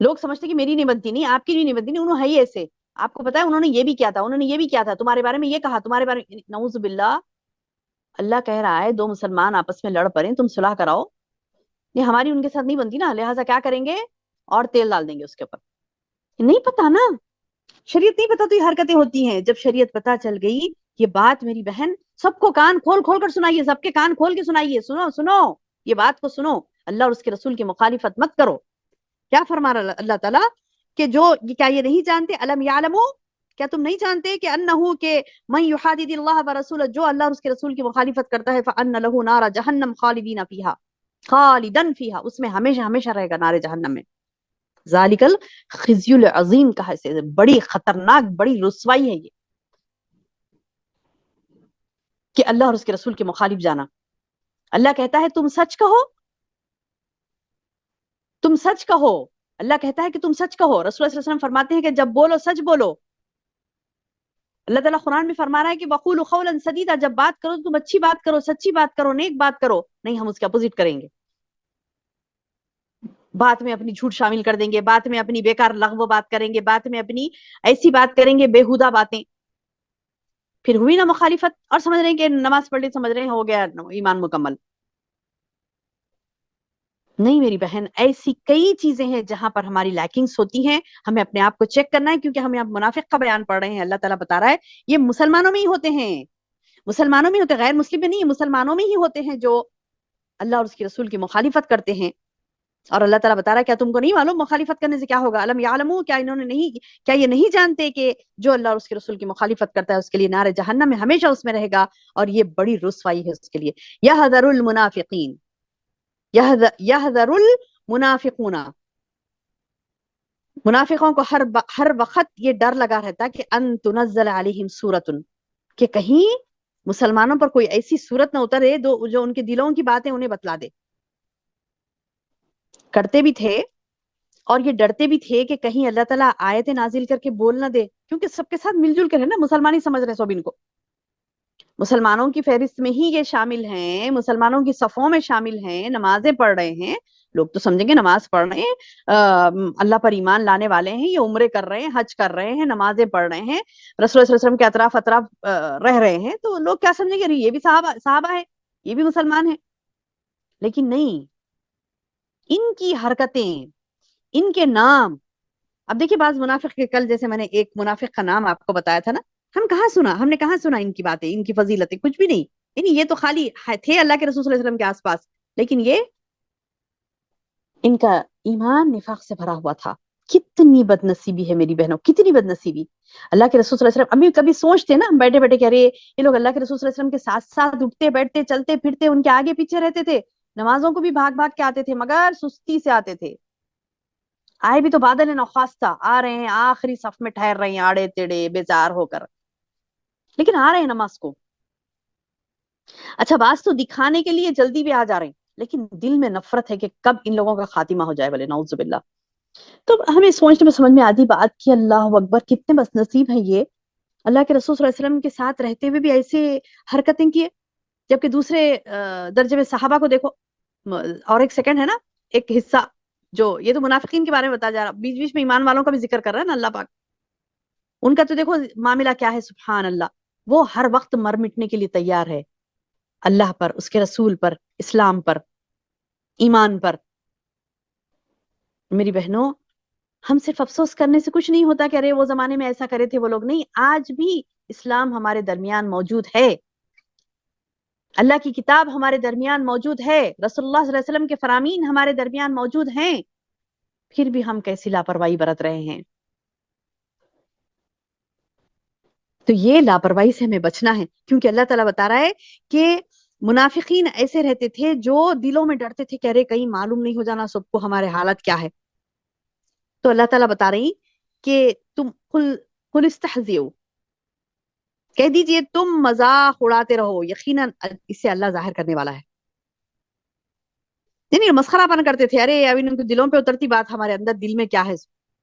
لوگ سمجھتے کہ میری نہیں بنتی, نہیں آپ کی بھی نہیں بنتی, نہیں انہوں ہے ہی ایسے. آپ کو پتا ہے انہوں نے یہ بھی کیا تھا, انہوں نے یہ بھی کیا تھا, تمہارے بارے میں یہ کہا, تمہارے بارے میں. نعوذ باللہ. اللہ کہہ رہا ہے دو مسلمان آپس میں لڑ پڑیں, تم صلح کراؤ. یہ ہماری ان کے ساتھ نہیں بنتی نا, لہٰذا کیا کریں گے, اور تیل ڈال دیں گے اس کے اوپر. نہیں پتا نا, شریعت نہیں پتا تو یہ حرکتیں ہوتی ہیں. جب شریعت پتا چل گئی, یہ بات میری بہن سب کو کان کھول کھول کر سنائیے, سب کے کان کھول کے سنائیے, سنو یہ بات کو سنو. اللہ اور اس کے رسول کی مخالفت مت کرو. کیا فرما رہا اللہ تعالیٰ کہ جو کیا یہ نہیں جانتے, الم یعلمو, کیا تم نہیں جانتے کہ انہو کہ من یحادد اللہ ورسولہ, جو اللہ اور اس کے رسول کی مخالفت کرتا ہے, فان لہ نار جہنم خالدین فیہا, خالدن فیہا, اس میں ہمیشہ ہمیشہ رہے گا نار جہنم میں. ذالک الخزی العظیم کہا اسے, بڑی خطرناک بڑی رسوائی ہے یہ کہ اللہ اور اس کے رسول کے مخالف جانا. اللہ کہتا ہے تم سچ کہو, تم سچ کہو. اللہ کہتا ہے کہ تم سچ کہو. رسول اللہ صلی اللہ علیہ وسلم فرماتے ہیں کہ جب بولو سچ بولو. اللہ تعالیٰ قرآن میں فرما رہا ہے کہ وقولوا قولا سدیدا, جب بات کرو تم اچھی بات کرو, سچی بات کرو, نیک بات کرو. نہیں, ہم اس کے اپوزٹ کریں گے. بات میں اپنی جھوٹ شامل کر دیں گے, بات میں اپنی بیکار لغو بات کریں گے, بات میں اپنی ایسی بات کریں گے بےہودہ باتیں. پھر ہوئی نا مخالفت, اور سمجھ رہے ہیں کہ نماز پڑھ لی, سمجھ رہے ہیں ہو گیا ایمان مکمل. نہیں میری بہن, ایسی کئی چیزیں ہیں جہاں پر ہماری لیکنگس ہوتی ہیں. ہمیں اپنے آپ کو چیک کرنا ہے, کیونکہ ہم یہاں منافق کا بیان پڑھ رہے ہیں. اللہ تعالیٰ بتا رہا ہے یہ مسلمانوں میں ہی ہوتے ہیں, مسلمانوں میں ہوتے, غیر مسلم میں نہیں, مسلمانوں میں ہی ہوتے ہیں جو اللہ اور اس کے رسول کی مخالفت کرتے ہیں. اور اللہ تعالیٰ بتا رہا ہے کیا تم کو نہیں معلوم مخالفت کرنے سے کیا ہوگا؟ الم یعلمو, کیا انہوں نے نہیں, کیا یہ نہیں جانتے کہ جو اللہ اور اس کے رسول کی مخالفت کرتا ہے اس کے لیے نار جہنم میں ہمیشہ اس میں رہے گا, اور یہ بڑی رسوائی ہے اس کے لیے. یحذر المنافقین, یحذر المنافقون, منافقوں کو ہر وقت یہ ڈر لگا رہتا کہ ان تنزل علیہم سورۃ, کہ کہیں مسلمانوں پر کوئی ایسی سورت نہ اترے جو ان کے دلوں کی باتیں انہیں بتلا دے. کرتے بھی تھے اور یہ ڈرتے بھی تھے کہ کہیں اللہ تعالیٰ آیتیں نازل کر کے بول نہ دے, کیونکہ سب کے ساتھ مل جل کر ہے نا, مسلمان ہی سمجھ رہے سب ان کو, مسلمانوں کی فہرست میں ہی یہ شامل ہیں, مسلمانوں کی صفوں میں شامل ہیں, نمازیں پڑھ رہے ہیں. لوگ تو سمجھیں گے نماز پڑھ رہے ہیں, اللہ پر ایمان لانے والے ہیں, یہ عمرے کر رہے ہیں, حج کر رہے ہیں, نمازیں پڑھ رہے ہیں, رسول اللہ صلی اللہ علیہ وسلم کے اطراف رہ رہے ہیں, تو لوگ کیا سمجھیں گے, یہ بھی صحابہ ہے, یہ بھی مسلمان ہیں. لیکن نہیں, ان کی حرکتیں, ان کے نام. اب دیکھیے بعض منافق کے, کل جیسے میں نے ایک منافق کا نام آپ کو بتایا تھا نا, ہم نے کہاں سنا ان کی باتیں, ان کی فضیلتیں, کچھ بھی نہیں. یعنی یہ تو خالی تھے اللہ کے رسول صلی اللہ علیہ وسلم کے آس پاس, لیکن یہ ان کا ایمان نفاق سے بھرا ہوا تھا. کتنی بد نصیبی ہے میری بہنوں, کتنی بد نصیبی. اللہ کے رسول صلی اللہ علیہ وسلم, ابھی کبھی سوچتے نا بیٹھے بیٹھے کہ ارے یہ لوگ اللہ کے رسول صلی اللہ علیہ وسلم کے ساتھ ساتھ اٹھتے بیٹھتے چلتے پھرتے, ان کے آگے پیچھے رہتے تھے, نمازوں کو بھی بھاگ بھاگ کے آتے تھے, مگر سستی سے آتے تھے. آئے بھی تو بادل نخواستہ آ رہے ہیں, آخری صف میں ٹھہر رہے ہیں, آڑے تیڑے بیزار ہو کر, لیکن آ رہے ہیں نماز کو. اچھا بعض تو دکھانے کے لیے جلدی بھی آ جا رہے ہیں, لیکن دل میں نفرت ہے کہ کب ان لوگوں کا خاتمہ ہو جائے, بولے نعوذ باللہ. تو ہمیں سوچنے میں سمجھ میں آتی بات کہ اللہ اکبر, کتنے بس نصیب ہیں یہ, اللہ کے رسول صلی اللہ علیہ وسلم کے ساتھ رہتے ہوئے بھی ایسے حرکتیں کیے. جبکہ دوسرے درجے میں صحابہ کو دیکھو. اور ایک سیکنڈ ہے نا, ایک حصہ جو یہ تو منافقین کے بارے میں بتا جا رہا, بیچ بیچ میں ایمان والوں کا بھی ذکر کر رہا ہے نا اللہ پاک. ان کا تو دیکھو معاملہ کیا ہے, سبحان اللہ. وہ ہر وقت مر مٹنے کے لیے تیار ہے, اللہ پر, اس کے رسول پر, اسلام پر, ایمان پر. میری بہنوں, ہم صرف افسوس کرنے سے کچھ نہیں ہوتا کہ ارے وہ زمانے میں ایسا کرے تھے وہ لوگ. نہیں, آج بھی اسلام ہمارے درمیان موجود ہے, اللہ کی کتاب ہمارے درمیان موجود ہے, رسول اللہ صلی اللہ علیہ وسلم کے فرامین ہمارے درمیان موجود ہیں, پھر بھی ہم کیسی لاپرواہی برت رہے ہیں. تو یہ لاپرواہی سے ہمیں بچنا ہے, کیونکہ اللہ تعالیٰ بتا رہا ہے کہ منافقین ایسے رہتے تھے جو دلوں میں ڈرتے تھے کہ ارے کہیں معلوم نہیں ہو جانا سب کو ہمارے حالت کیا ہے. تو اللہ تعالیٰ بتا رہی کہ تم قل استہزئوا, کہہ دیجئے تم مذاق اڑاتے رہو، یقیناً اس سے اللہ ظاہر کرنے والا ہے. نہیں مسخرہ پن کرتے تھے، ارے ابھی ان کے دلوں پہ اترتی بات ہمارے اندر دل میں کیا ہے،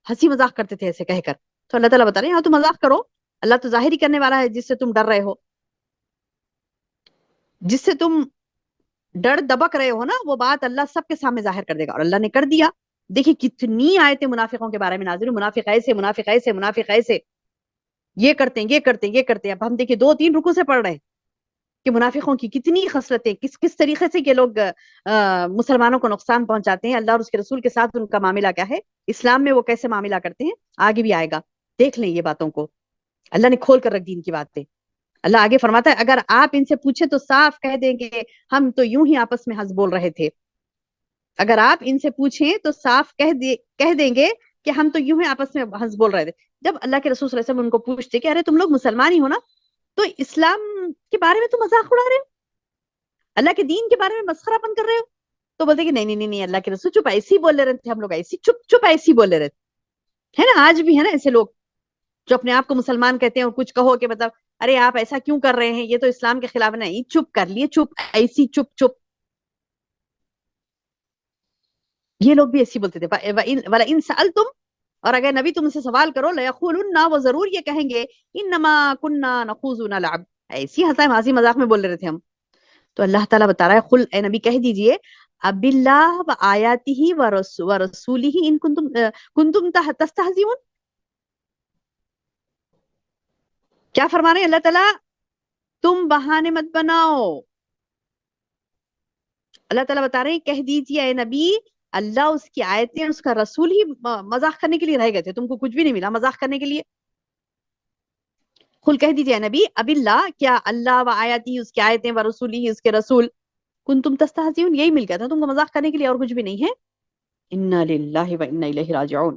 ہنسی مذاق کرتے تھے ایسے کہہ کر. تو اللہ تعالیٰ بتا رہے ہیں ہاں تم مذاق کرو، اللہ تو ظاہر ہی کرنے والا ہے جس سے تم ڈر رہے ہو، جس سے تم ڈر دبک رہے ہو نا، وہ بات اللہ سب کے سامنے ظاہر کر دے گا، اور اللہ نے کر دیا. دیکھیں کتنی آیتیں منافقوں کے بارے میں نازل ہوئی، منافق ایسے منافق ایسے منافق ایسے، یہ کرتے ہیں یہ کرتے ہیں یہ کرتے ہیں. اب ہم دیکھیں 2-3 رکوع سے پڑھ رہے ہیں کہ منافقوں کی کتنی خصلتیں، کس طریقے سے یہ لوگ مسلمانوں کو نقصان پہنچاتے ہیں، اللہ اور اس کے رسول کے ساتھ ان کا معاملہ کیا ہے، اسلام میں وہ کیسے معاملہ کرتے ہیں، آگے بھی آئے گا. دیکھ لیں یہ باتوں کو، اللہ نے کھول کر رکھ دی ان کی باتیں. اللہ آگے فرماتا ہے اگر آپ ان سے پوچھیں تو صاف کہہ دیں گے ہم تو یوں ہی آپس میں ہنس بول رہے تھے. اگر آپ ان سے پوچھیں تو صاف کہہ دیں گے کہ ہم تو یوں ہی آپس میں ہنس بول رہے تھے. جب اللہ کے رسول صلی اللہ علیہ وسلم ان کو پوچھتے کہ ارے تم لوگ مسلمان ہی ہو نا، تو اسلام کے بارے میں تو مذاق اڑا رہے ہو، اللہ کے دین کے بارے میں مسخرہ پن کر رہے ہو. تو بولتے کہ نہیں اللہ کے رسول چپ ایسی بول رہے تھے، ہم لوگ ایسی چپ ایسی بول رہے تھے. ہے نا آج بھی ہے نا ایسے لوگ جو اپنے آپ کو مسلمان کہتے ہیں اور کچھ کہو کہ مطلب ارے آپ ایسا کیوں کر رہے ہیں، یہ تو اسلام کے خلاف نہیں، چپ کر لیے چپ ایسی چپ. یہ لوگ بھی ایسی بولتے تھے. وَلَئِن سَأَلْتُمْ، اور اگر نبی تم سے سوال کرو لَيَقُولُنَّ، وہ ضرور یہ کہیں گے إِنَّمَا كُنَّا نَخُوضُ وَنَلْعَبُ، ایسی ہنسی مذاق میں بول رہے تھے ہم. تو اللہ تعالیٰ بتا رہا ہے قل، اے نبی کہہ دیجئے اب اللہ و آیاتہ و رسولہ ان کنتم تستہزئون. کیا فرما رہے ہیں اللہ تعالیٰ، تم بہانے مت بناؤ. اللہ تعالیٰ بتا رہے ہیں کہہ دیجئے اے نبی اللہ اس کی آیتیں اس کا رسول ہی مذاق کرنے کے لیے رہ گئے تھے، تم کو کچھ بھی نہیں ملا مذاق کرنے کے لیے. قل کہہ دیجئے اے نبی اب اللہ، کیا اللہ و آیاتہ اس کی آیتیں و رسولہ اس کے رسول کنتم تستہزئون، یہی مل گیا تھا تم کو مذاق کرنے کے لیے اور کچھ بھی نہیں ہے. انا للہ و انا الیہ راجعون.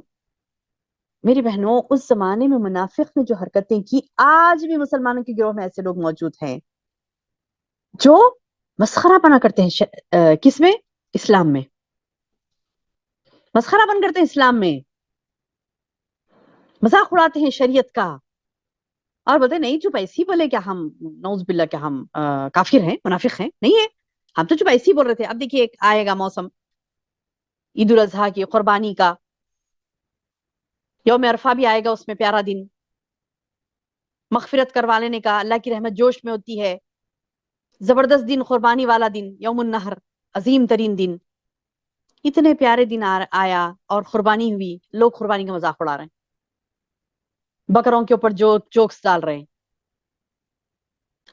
میری بہنوں اس زمانے میں منافق نے جو حرکتیں کی، آج بھی مسلمانوں کے گروہ میں ایسے لوگ موجود ہیں جو مسخرہ پنا کرتے ہیں کس میں، اسلام میں مسخرہ پن کرتے ہیں، اسلام میں مذاق اڑاتے ہیں شریعت کا، اور بولتے ہیں نہیں چپ ایسی بولے کیا ہم نعوذ باللہ کیا ہم کافر ہیں منافق ہیں، نہیں ہے ہم تو چپ ایسی بول رہے تھے. اب دیکھیے ایک آئے گا موسم عید الاضحیٰ کی، قربانی کا، یوم عرفہ بھی آئے گا، اس میں پیارا دن مغفرت کروا لینے کا، اللہ کی رحمت جوش میں ہوتی ہے، زبردست دن قربانی والا دن، یوم النحر، عظیم ترین دن. اتنے پیارے دن آیا اور قربانی ہوئی، لوگ قربانی کا مذاق اڑا رہے ہیں، بکروں کے اوپر جوکس ڈال رہے ہیں.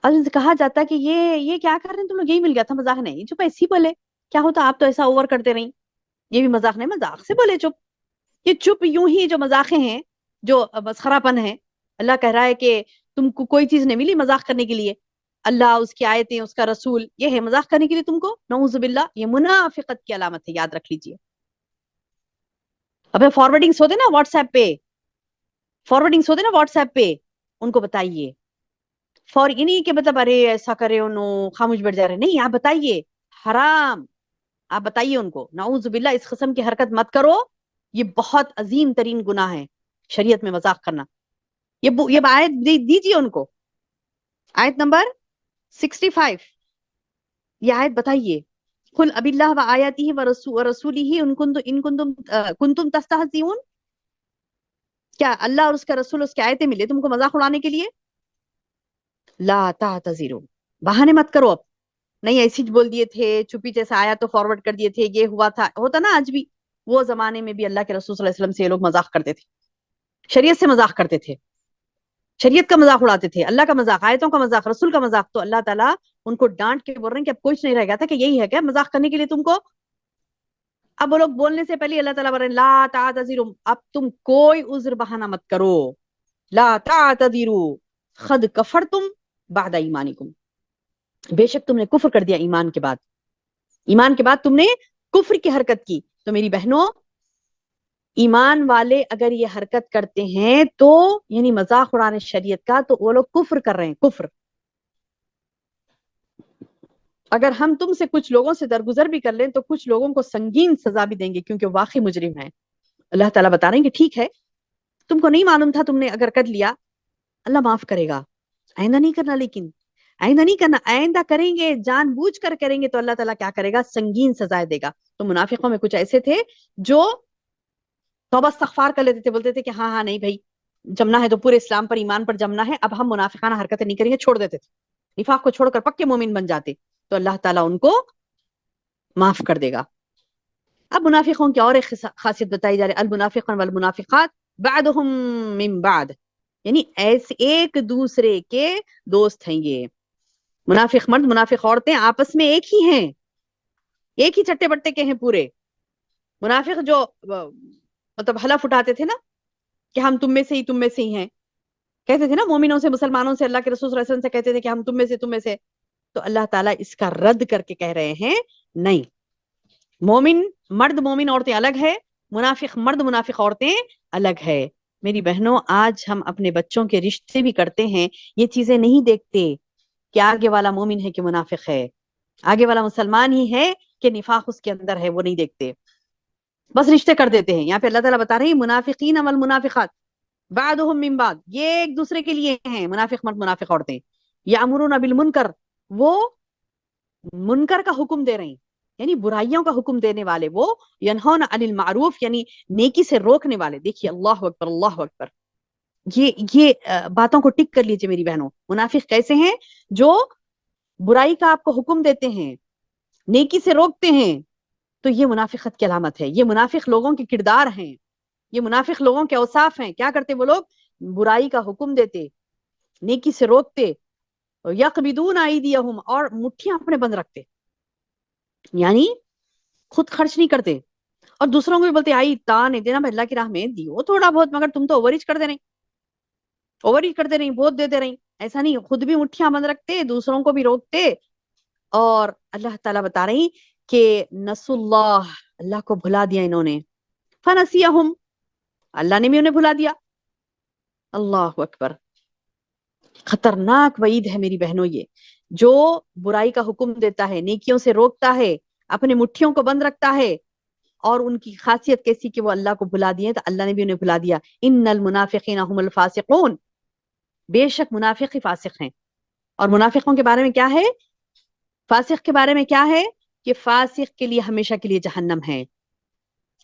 اور ان سے کہا جاتا ہے کہ یہ کیا کر رہے ہیں تم لوگ، یہی مل گیا تھا مذاق. نہیں چپ ایسی بولے کیا ہوتا، آپ تو ایسا اوور کرتے رہیں، یہ بھی مذاق نہیں، مذاق سے بولے چپ. یہ چپ یوں ہی جو مذاقیں ہیں، جو مسخرہ پن ہے، اللہ کہہ رہا ہے کہ تم کو کوئی چیز نہیں ملی مذاق کرنے کے لیے، اللہ اس کی آیتیں اس کا رسول، یہ ہے مذاق کرنے کے لیے تم کو، نعوذ باللہ یہ منافقت کی علامت ہے، یاد رکھ لیجئے. اب فارورڈنگز ہوتے نا واٹس ایپ پہ ان کو بتائیے انہی کے مطلب ارے ایسا کرے انہوں خاموش بیٹھ جا رہے، نہیں آپ بتائیے حرام، آپ بتائیے ان کو نعوذ باللہ اس قسم کی حرکت مت کرو، یہ بہت عظیم ترین گناہ ہے شریعت میں مذاق کرنا. یہ آیت دیجیے ان کو، آیت نمبر 65، یہ آیت بتائیے قل اب اللہ و آیاتہ و رسولہ ان کنتم تستہزئون، کیا اللہ اور اس کا رسول اس کی آیتیں ملے تم کو مذاق اڑانے کے لیے. لا تعتذروا، بہانے مت کرو، اب نہیں ایسی بول دیے تھے چپی جیسا آیا تو فارورڈ کر دیے تھے، یہ ہوا تھا، ہوتا نا آج بھی. وہ زمانے میں بھی اللہ کے رسول صلی اللہ علیہ وسلم سے یہ لوگ مذاق کرتے تھے، شریعت سے مذاق کرتے تھے، شریعت کا مذاق اڑاتے تھے، اللہ کا مذاق، آیتوں کا مذاق، رسول کا مذاق. تو اللہ تعالیٰ ان کو ڈانٹ کے بول رہے ہیں کہ اب کچھ نہیں رہ گیا تھا کہ یہی ہے کیا مذاق کرنے کے لیے تم کو. اب وہ لوگ بولنے سے پہلے اللہ تعالیٰ بول رہے ہیں لا تعتذروا، اب تم کوئی عذر بہانہ مت کرو، لا تعتذروا قد کفرتم بعد ایمانکم، بے شک تم نے کفر کر دیا ایمان کے بعد، ایمان کے بعد تم نے کفر کی حرکت کی. تو میری بہنوں ایمان والے اگر یہ حرکت کرتے ہیں تو یعنی مذاق اڑانے شریعت کا، تو وہ لوگ کفر کر رہے ہیں، کفر. اگر ہم تم سے کچھ لوگوں سے درگزر بھی کر لیں تو کچھ لوگوں کو سنگین سزا بھی دیں گے کیونکہ واقعی مجرم ہیں. اللہ تعالیٰ بتا رہے ہیں کہ ٹھیک ہے تم کو نہیں معلوم تھا، تم نے اگر کر لیا اللہ معاف کرے گا، آئندہ نہیں کرنا، لیکن آئندہ نہیں کرنا. آئندہ کریں گے، جان بوجھ کر کریں گے تو اللہ تعالیٰ کیا کرے گا؟ سنگین سزائیں دے گا. تو منافقوں میں کچھ ایسے تھے جو توبہ استغفار کر لیتے تھے، بولتے تھے کہ ہاں ہاں نہیں بھائی، جمنا ہے تو پورے اسلام پر ایمان پر جمنا ہے، اب ہم منافقانہ حرکتیں نہیں کریں گے، چھوڑ دیتے تھے، نفاق کو چھوڑ کر پکے مومن بن جاتے. تو اللہ تعالیٰ ان کو معاف کر دے گا. اب منافقوں کی اور ایک خاصیت بتائی جا رہی ہے، المنافقون والمنافقات بعضهم من بعض، یعنی ایسے ایک دوسرے کے دوست ہیں. یہ منافق مرد منافق عورتیں آپس میں ایک ہی ہیں، ایک ہی چٹے بٹے کے ہیں پورے. منافق جو مطلب حلف اٹھاتے تھے نا کہ ہم تم میں سے ہی ہیں، کہتے تھے نا مومنوں سے، مسلمانوں سے، اللہ کے رسول صلی اللہ علیہ وسلم سے کہتے تھے کہ ہم تم میں سے. تو اللہ تعالیٰ اس کا رد کر کے کہہ رہے ہیں نہیں، مومن مرد مومن عورتیں الگ ہے، منافق مرد منافق عورتیں الگ ہے. میری بہنوں، آج ہم اپنے بچوں کے رشتے بھی کرتے ہیں، یہ چیزیں نہیں دیکھتے کہ آگے والا مومن ہے کہ منافق ہے، آگے والا مسلمان ہی ہے کہ نفاق اس کے اندر ہے، وہ نہیں دیکھتے، بس رشتے کر دیتے ہیں. یہاں پہ اللہ تعالیٰ بتا رہے ہیں منافقین والمنافقات بعضهم من بعض، یہ ایک دوسرے کے لیے ہیں، منافق مرد منافق عورتیں. یامرون بالمنکر، وہ منکر کا حکم دے رہے ہیں، یعنی برائیوں کا حکم دینے والے، وہ ینہون عن المعروف، یعنی نیکی سے روکنے والے. دیکھیے اللہ اکبر اللہ اکبر، یہ باتوں کو ٹک کر لیجیے میری بہنوں. منافق کیسے ہیں؟ جو برائی کا آپ کو حکم دیتے ہیں، نیکی سے روکتے ہیں. تو یہ منافقت کی علامت ہے، یہ منافق لوگوں کے کردار ہیں، یہ منافق لوگوں کے اوصاف ہیں. کیا کرتے وہ لوگ؟ برائی کا حکم دیتے، نیکی سے روکتے، یقبضون ایدیہم، اور مٹھیاں اپنے بند رکھتے، یعنی خود خرچ نہیں کرتے، اور دوسروں کو بھی بولتے آئی نہیں دینا، اللہ کی راہ میں دیو تھوڑا بہت، مگر تم تو اوور ایج کرتے رہی، بہت دیتے رہی. ایسا نہیں، خود بھی مٹھیاں بند رکھتے، دوسروں کو بھی روکتے. اور اللہ تعالیٰ بتا رہی کہ نسوا اللہ، اللہ کو بھلا دیا انہوں نے، فنسیہم، اللہ نے بھی انہیں بھلا دیا. اللہ اکبر، خطرناک وعید ہے میری بہنوں. یہ جو برائی کا حکم دیتا ہے، نیکیوں سے روکتا ہے، اپنے مٹھیوں کو بند رکھتا ہے، اور ان کی خاصیت کیسی کہ وہ اللہ کو بھلا دیے، تو اللہ نے بھی انہیں بھلا دیا. ان المنافقین هم الفاسقون، بے شک منافق ہی فاسق ہیں. اور منافقوں کے بارے میں کیا ہے؟ فاسق کے بارے میں کیا ہے کہ فاسق کے لیے ہمیشہ کے لیے جہنم ہے.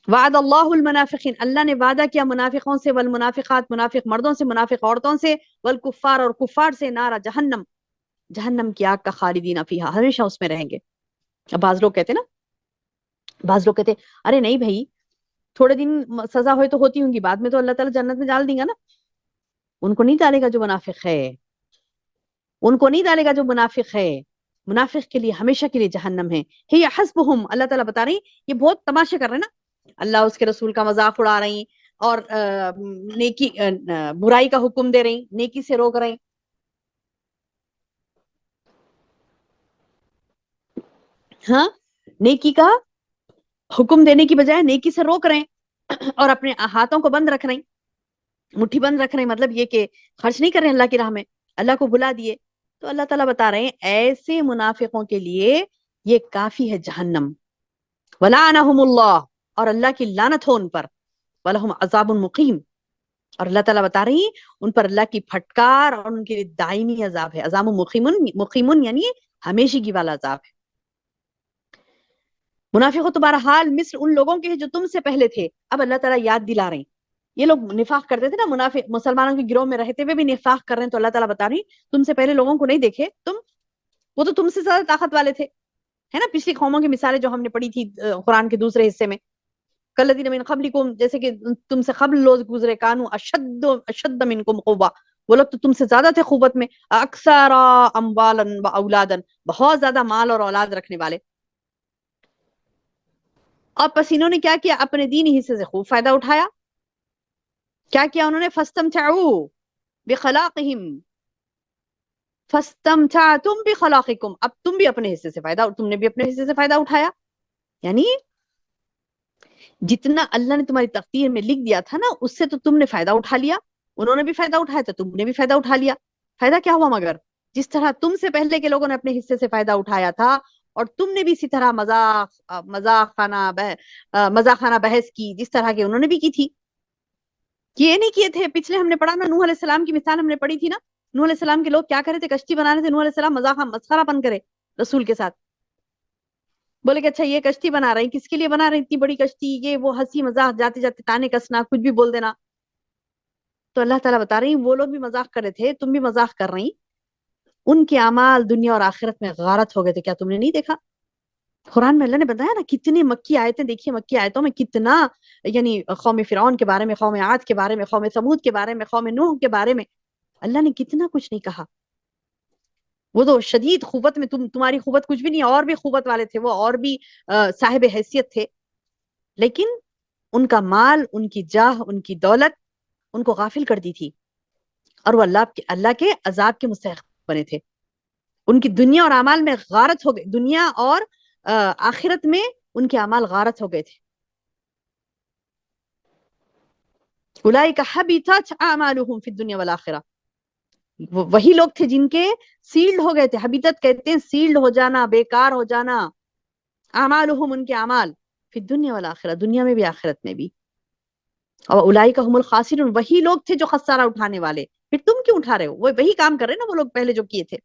وعد اللہ المنافقین، اللہ نے وعدہ کیا منافقوں سے، والمنافقات، منافق مردوں سے، منافق عورتوں سے، والکفار، اور کفار سے، نارا جہنم، جہنم کی آگ کا، خالدین فیہا، ہمیشہ اس میں رہیں گے. اب بعض لوگ کہتے ارے نہیں بھائی، تھوڑے دن سزا ہوئے تو ہوتی ہوں گی، بعد میں تو اللہ تعالیٰ جنت میں ڈال دیں گا نا. ان کو نہیں ڈالے گا جو منافق ہے، ان کو نہیں ڈالے گا جو منافق ہے. منافق کے لیے ہمیشہ کے لیے جہنم ہے. ہی حسبہم، اللہ تعالیٰ بتا رہی یہ بہت تماشے کر رہے ہیں نا، اللہ اس کے رسول کا مذاق اڑا رہی، اور نیکی برائی کا حکم دے رہی، نیکی سے روک رہی. ہاں، نیکی کا حکم دینے کی بجائے نیکی سے روک رہے ہیں، اور اپنے ہاتھوں کو بند رکھ رہے ہیں، مٹھی بند رکھ رہے ہیں، مطلب یہ کہ خرچ نہیں کر رہے ہیں اللہ کی راہ میں، اللہ کو بھلا دیے. تو اللہ تعالیٰ بتا رہے ہیں ایسے منافقوں کے لیے یہ کافی ہے جہنم. وَلَعَنَهُمُ اللَّهُ، اور اللہ کی لعنت ہو ان پر. وَلَهُمْ عَذَابٌ مُقِيمٌ، اور اللہ تعالیٰ بتا رہی ہیں ان پر اللہ کی پھٹکار اور ان کے لیے دائمی عذاب ہے. عذاب مقیمن یعنی ہمیشگی والا عذاب ہے. منافق تو بہرحال مثل ان لوگوں کے ہیں جو تم سے پہلے تھے. اب اللہ تعالیٰ یاد دلا رہے ہیں، یہ لوگ نفاق کرتے تھے نا، منافق مسلمانوں کے گروہ میں رہتے ہوئے بھی نفاق کر رہے ہیں. تو اللہ تعالیٰ بتا رہی تم سے پہلے لوگوں کو نہیں دیکھے تم، وہ تو تم سے زیادہ طاقت والے تھے، ہے نا. پچھلی قوموں کی مثالیں جو ہم نے پڑھی تھی قرآن کے دوسرے حصے میں، کالذین من قبلکم، جیسے کہ تم سے قبل لوگ گزرے، کانوا اشد منکم قوہ، وہ لوگ تو تم سے زیادہ تھے قوت میں، اکثر اموالا و اولادا، بہت زیادہ مال اور اولاد رکھنے والے. اور پس انہوں نے کیا کیا؟ اپنے دینی حصے سے خوب فائدہ اٹھایا. کیا کیا انہوں نے؟ فاستمتعوا بخلاقہم، فاستمتعتم بخلاقکم، اب تم بھی اپنے حصے سے فائدہ، تم نے بھی اپنے حصے سے فائدہ اٹھایا. یعنی جتنا اللہ نے تمہاری تقدیر میں لکھ دیا تھا نا، اس سے تو تم نے فائدہ اٹھا لیا. انہوں نے بھی فائدہ اٹھایا تو تم نے بھی فائدہ اٹھا لیا. فائدہ کیا ہوا؟ مگر جس طرح تم سے پہلے کے لوگوں نے اپنے حصے سے فائدہ اٹھایا تھا، اور تم نے بھی اسی طرح مذاق خانہ بحث کی جس طرح کے انہوں نے بھی کی تھی. یہ نہیں کیے تھے. پچھلے ہم نے پڑھا نا، نوح علیہ السلام کی مثال ہم نے پڑھی تھی نا، نوح علیہ السلام کے لوگ کیا کرے تھے؟ کشتی بنا رہے تھے، نوح علیہ السلام مذاق مسخرہ پن کرے رسول کے ساتھ، بولے کہ اچھا یہ کشتی بنا رہے ہیں، کس کے لیے بنا رہے ہیں اتنی بڑی کشتی؟ یہ وہ ہنسی مذاق، جاتے جاتے تانے کسنا، کچھ بھی بول دینا. تو اللہ تعالیٰ بتا رہی ہیں وہ لوگ بھی مذاق کر رہے تھے، تم بھی مذاق کر رہی. ان کے اعمال دنیا اور آخرت میں غارت ہو گئے تھے. کیا تم نے نہیں دیکھا؟ قرآن میں اللہ نے بتایا نا کتنی مکی آیتیں، دیکھیے مکی آیتوں میں کتنا، یعنی قوم فرعون کے بارے میں، قوم عاد کے بارے میں، قوم ثمود کے بارے میں، قوم نوح کے بارے میں اللہ نے کتنا کچھ نہیں کہا. وہ تو شدید قوت میں، تمہاری قوت کچھ بھی نہیں، اور بھی قوت والے تھے وہ، اور بھی صاحب حیثیت تھے، لیکن ان کا مال، ان کی جاہ، ان کی دولت ان کو غافل کر دی تھی، اور وہ اللہ کے عذاب کے مستحق بنے تھے. ان کی دنیا اور اعمال میں غارت ہو گئی، دنیا اور آخرت میں ان کے اعمال غارت ہو گئے تھے. اولئک حبطت اعمالهم فی الدنیا والآخرہ، وہی لوگ تھے جن کے سیلڈ ہو گئے تھے. حبیطت کہتے ہیں سیلڈ ہو جانا، بیکار ہو جانا. اعمالهم ان کے اعمال فی الدنیا والآخرہ، دنیا میں بھی آخرت میں بھی. اور اولئک هم الخاسرون، وہی لوگ تھے جو خسارہ اٹھانے والے. پھر تم کیوں اٹھا رہے ہو؟ وہ وہی کام کر رہے ہیں نا وہ لوگ پہلے جو کیے تھے.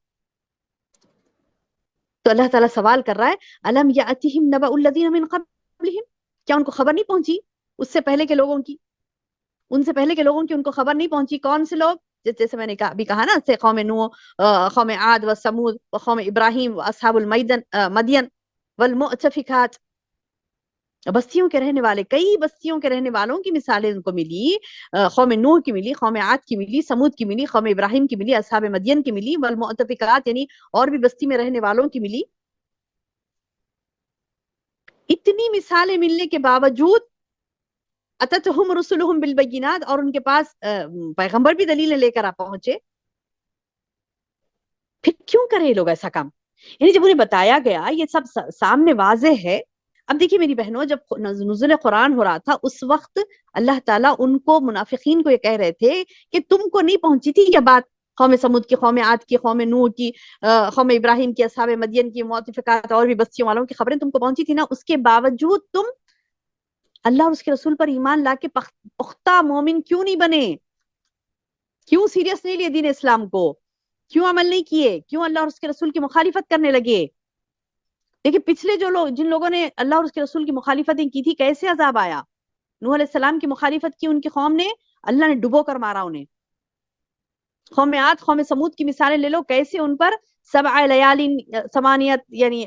تو اللہ تعالیٰ سوال کر رہا ہے الم یاتہم نبأ الذین من قبلہم، کیا ان کو خبر نہیں پہنچی اس سے پہلے کے لوگوں کی؟ ان سے پہلے کے لوگوں کی ان کو خبر نہیں پہنچی. کون سے لوگ؟ جیسے میں نے ابھی کہا نا، سے قوم نوح، قوم عاد و ثمود و قوم ابراہیم و اصحاب مدین والمؤتفکات، بستیوں کے رہنے والے، کئی بستیوں کے رہنے والوں کی مثالیں ان کو ملی. قوم نوح کی ملی، قوم عاد کی ملی، ثمود کی ملی، قوم ابراہیم کی ملی، اصحاب مدین کی ملی، والمؤتفکات یعنی اور بھی بستی میں رہنے والوں کی ملی. اتنی مثالیں ملنے کے باوجود اتتہم رسلہم بالبینات، اور ان کے پاس پیغمبر بھی دلیلیں لے کر پہنچے. پھر کیوں کرے یہ لوگ ایسا کام؟ یعنی جب انہیں بتایا گیا یہ سب سامنے واضح ہے. اب دیکھیے میری بہنوں، جب نزول قرآن ہو رہا تھا اس وقت اللہ تعالیٰ ان کو، منافقین کو یہ کہہ رہے تھے کہ تم کو نہیں پہنچی تھی یہ بات، قوم سمود کی، قوم عاد کی، قوم نوح کی، قوم ابراہیم کی، اصحاب مدین کی، مؤتفقات اور بھی بستیوں والوں کی خبریں تم کو پہنچی تھی نا، اس کے باوجود تم اللہ اور اس کے رسول پر ایمان لا کے پختہ مومن کیوں نہیں بنے؟ کیوں سیریس نہیں لیے دین اسلام کو؟ کیوں عمل نہیں کیے؟ کیوں اللہ اور اس کے رسول کی مخالفت کرنے لگے؟ دیکھیں پچھلے جو لوگ، جن لوگوں نے اللہ اور اس کے رسول کی مخالفتیں کی تھی، کیسے عذاب آیا. نوح علیہ السلام کی مخالفت کی ان کی قوم نے، اللہ نے ڈبو کر مارا انہیں. قوم عاد، قوم ثمود کی مثالیں لے لو، کیسے ان پر 7 لیال ثمانیت یعنی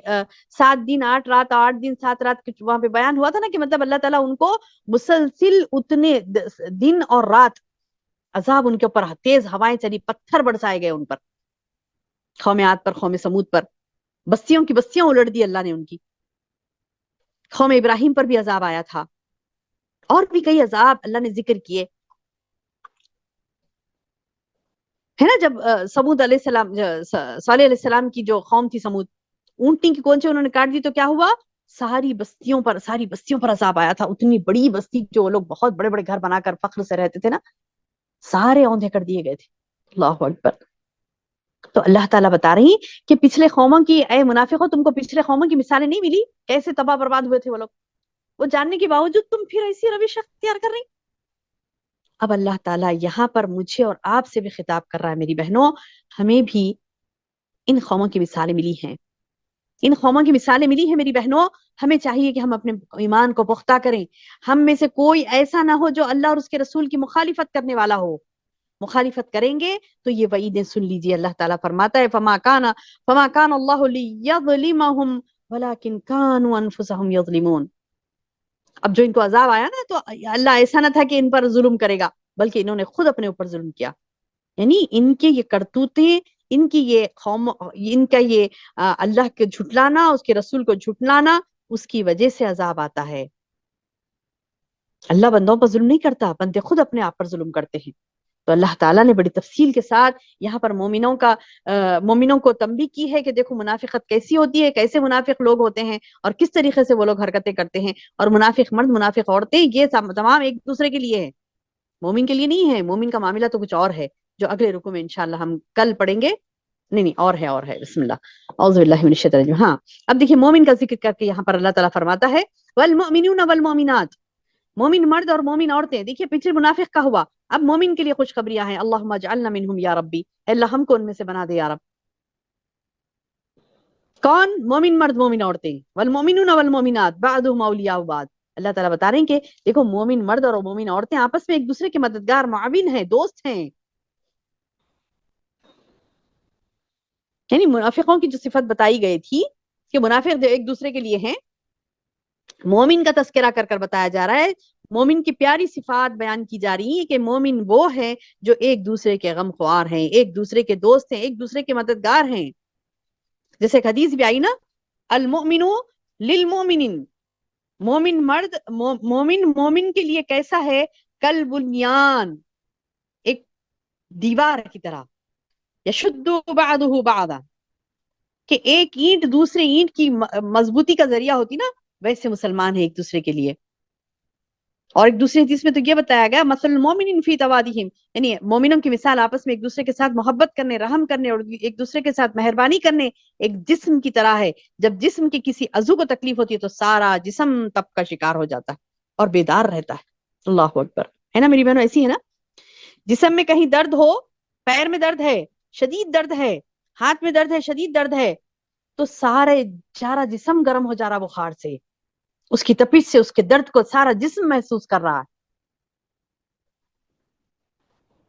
7 دن 8 رات، 8 دن 7 رات وہاں پہ بیان ہوا تھا نا، کہ مطلب اللہ تعالیٰ ان کو مسلسل اتنے دن اور رات عذاب ان کے اوپر، تیز ہوائیں چلی، پتھر برسائے گئے ان پر، قوم عاد پر، قوم ثمود پر. بستیوں کی بستیاں الٹ دی اللہ نے ان کی. قوم ابراہیم پر بھی عذاب آیا تھا، اور بھی کئی عذاب اللہ نے ذکر کیے، ہے نا. جب سمود علیہ السلام، صالح علیہ السلام کی جو قوم تھی سمود، اونٹنی کی کونچے انہوں نے کاٹ دی تو کیا ہوا؟ ساری بستیوں پر عذاب آیا تھا. اتنی بڑی بستی جو وہ لوگ بہت بڑے بڑے گھر بنا کر فخر سے رہتے تھے نا، سارے اوندھے کر دیے گئے تھے. اللہ اکبر. تو اللہ تعالیٰ بتا رہی کہ پچھلے قوموں کی، اے منافقوں تم کو پچھلے قوموں کی مثالیں نہیں ملی؟ کیسے تباہ برباد ہوئے تھے وہ لوگ، وہ جاننے کے باوجود تم پھر ایسی روش اختیار کر رہی. اب اللہ تعالیٰ یہاں پر مجھے اور آپ سے بھی خطاب کر رہا ہے میری بہنوں، ہمیں بھی ان قوموں کی مثالیں ملی ہیں، ان قوموں کی مثالیں ملی ہیں میری بہنوں. ہمیں چاہیے کہ ہم اپنے ایمان کو پختہ کریں. ہم میں سے کوئی ایسا نہ ہو جو اللہ اور اس کے رسول کی مخالفت کرنے والا ہو. مخالفت کریں گے تو یہ وعیدیں سن لیجئے. اللہ تعالیٰ فرماتا ہے فما کان اللہ لیظلمہم ولکن کانوا انفسہم یظلمون. اب جو ان کو عذاب آیا نا، تو اللہ ایسا نہ تھا کہ ان پر ظلم کرے گا، بلکہ انہوں نے خود اپنے اوپر ظلم کیا. یعنی ان کے یہ کرتوتیں، ان کی یہ قوم، ان کا یہ اللہ کے جھٹلانا، اس کے رسول کو جھٹلانا، اس کی وجہ سے عذاب آتا ہے. اللہ بندوں پر ظلم نہیں کرتا، بندے خود اپنے آپ پر ظلم کرتے ہیں. تو اللہ تعالیٰ نے بڑی تفصیل کے ساتھ یہاں پر مومنوں کو تنبیہ کی ہے کہ دیکھو منافقت کیسی ہوتی ہے، کیسے منافق لوگ ہوتے ہیں، اور کس طریقے سے وہ لوگ حرکتیں کرتے ہیں. اور منافق مرد، منافق عورتیں، یہ تمام ایک دوسرے کے لیے ہے، مومن کے لیے نہیں ہے. مومن کا معاملہ تو کچھ اور ہے، جو اگلے رکوع میں انشاءاللہ ہم کل پڑھیں گے. نہیں اور ہے. بسم اللہ، اعوذ باللہ من الشیطان الرجیم. ہاں اب دیکھیے مومن کا ذکر کر کے یہاں پر اللہ تعالیٰ فرماتا ہے والمؤمنون والمؤمنات، مومن مرد اور مومن عورتیں. دیکھیے پیچھے منافق کا ہوا, اب مومن کے لیے خوشخبریاں ہیں. اللہم اجعلنا منہم یا ربی, اے اللہ ہم کو ان میں سے بنا دے یا رب. کون؟ مومن مرد مومن عورتیں. والمومنون والمومنات بعضهم اولیاء بعض. اللہ تعالیٰ بتا رہے ہیں کہ دیکھو مومن مرد اور مومن عورتیں آپس میں ایک دوسرے کے مددگار معاون ہیں, دوست ہیں. یعنی منافقوں کی جو صفت بتائی گئی تھی کہ منافق جو ایک دوسرے کے لیے ہیں, مومن کا تذکرہ کر کر بتایا جا رہا ہے. مومن کی پیاری صفات بیان کی جا رہی ہیں کہ مومن وہ ہے جو ایک دوسرے کے غم خوار ہیں, ایک دوسرے کے دوست ہیں, ایک دوسرے کے مددگار ہیں. جیسے ایک حدیث بھی آئی نا, المؤمن للمؤمن, مومن مرد مومن کے لیے کیسا ہے؟ کل بنیان, ایک دیوار کی طرح. یشد بعضہ بعضا, کہ ایک اینٹ دوسرے اینٹ کی مضبوطی کا ذریعہ ہوتی نا, ویسے مسلمان ہیں ایک دوسرے کے لیے. اور ایک دوسرے حدیث میں تو یہ بتایا گیا مثل المؤمنین فی توادہم, یعنی مومنوں کی مثال آپس میں ایک دوسرے کے ساتھ محبت کرنے, رحم کرنے اور ایک دوسرے کے ساتھ مہربانی کرنے ایک جسم کی طرح ہے. جب جسم کے کسی عضو کو تکلیف ہوتی ہے تو سارا جسم تب کا شکار ہو جاتا ہے اور بیدار رہتا ہے. اللہ اکبر, ہے نا میری بہنوں, ایسی ہے نا. جسم میں کہیں درد ہو, پیر میں درد ہے, شدید درد ہے, ہاتھ میں درد ہے, شدید درد ہے, تو سارا جسم گرم ہو جا رہا بخار سے, اس کی تپش سے, اس کے درد کو سارا جسم محسوس کر رہا ہے.